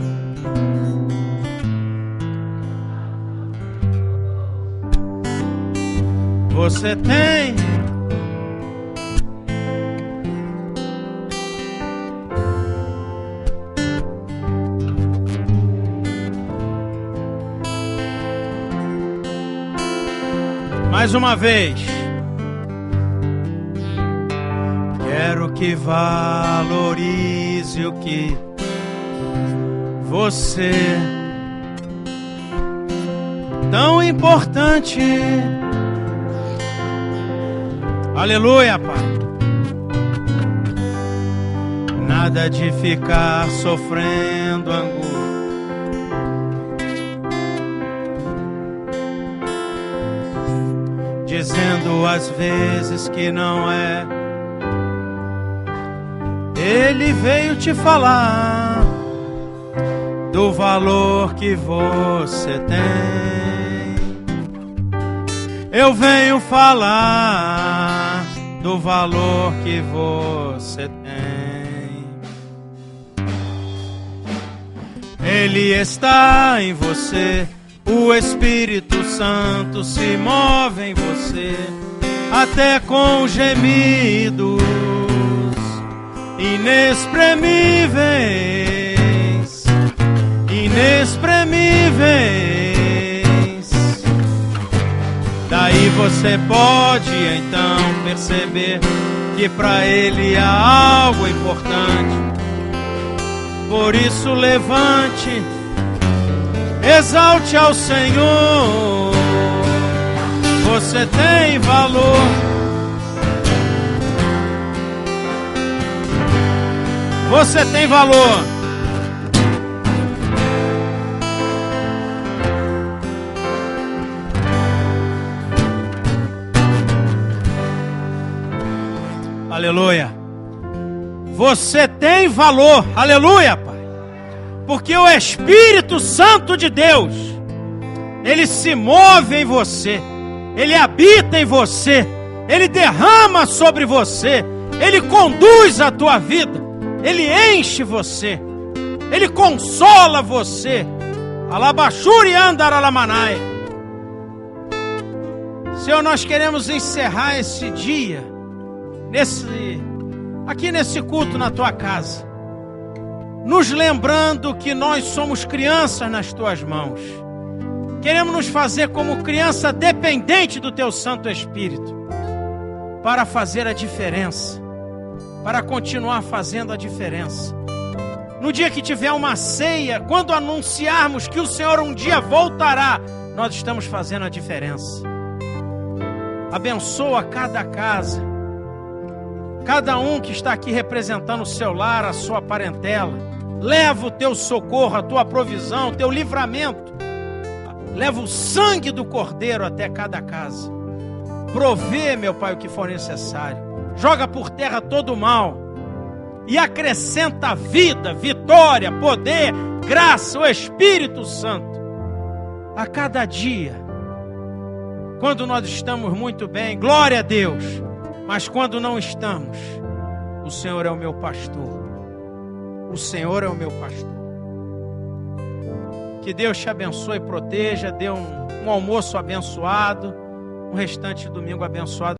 você tem mais uma vez. Quero que valorize o que você tão importante. Aleluia, Pai. Nada de ficar sofrendo angústia, dizendo às vezes que não é. Ele veio te falar do valor que você tem. Eu venho falar do valor que você tem. Ele está em você, o Espírito Santo se move em você, até com gemidos inexprimíveis, inexprimíveis. Daí você pode então perceber que para Ele há algo importante. Por isso levante, exalte ao Senhor. Você tem valor. Você tem valor. Aleluia. Você tem valor. Aleluia, Pai. Porque o Espírito Santo de Deus, Ele se move em você, Ele habita em você, Ele derrama sobre você, Ele conduz a tua vida, Ele enche você, Ele consola você. Alabachuri andaralamanai. Senhor, nós queremos encerrar esse dia, aqui nesse culto na tua casa, nos lembrando que nós somos crianças nas tuas mãos. Queremos nos fazer como criança dependente do teu Santo Espírito, para fazer a diferença, para continuar fazendo a diferença. No dia que tiver uma ceia, quando anunciarmos que o Senhor um dia voltará, nós estamos fazendo a diferença. Abençoa cada casa, cada um que está aqui representando o seu lar, a sua parentela. Leva o teu socorro, a tua provisão, o teu livramento Leva o sangue do Cordeiro até cada casa. Provê, meu Pai, o que for necessário. Joga por terra todo o mal. E acrescenta vida, vitória, poder, graça, o Espírito Santo. A cada dia. Quando nós estamos muito bem, glória a Deus. Mas quando não estamos, o Senhor é o meu pastor. O Senhor é o meu pastor. Que Deus te abençoe e proteja. Dê um almoço abençoado. Um restante de domingo abençoado.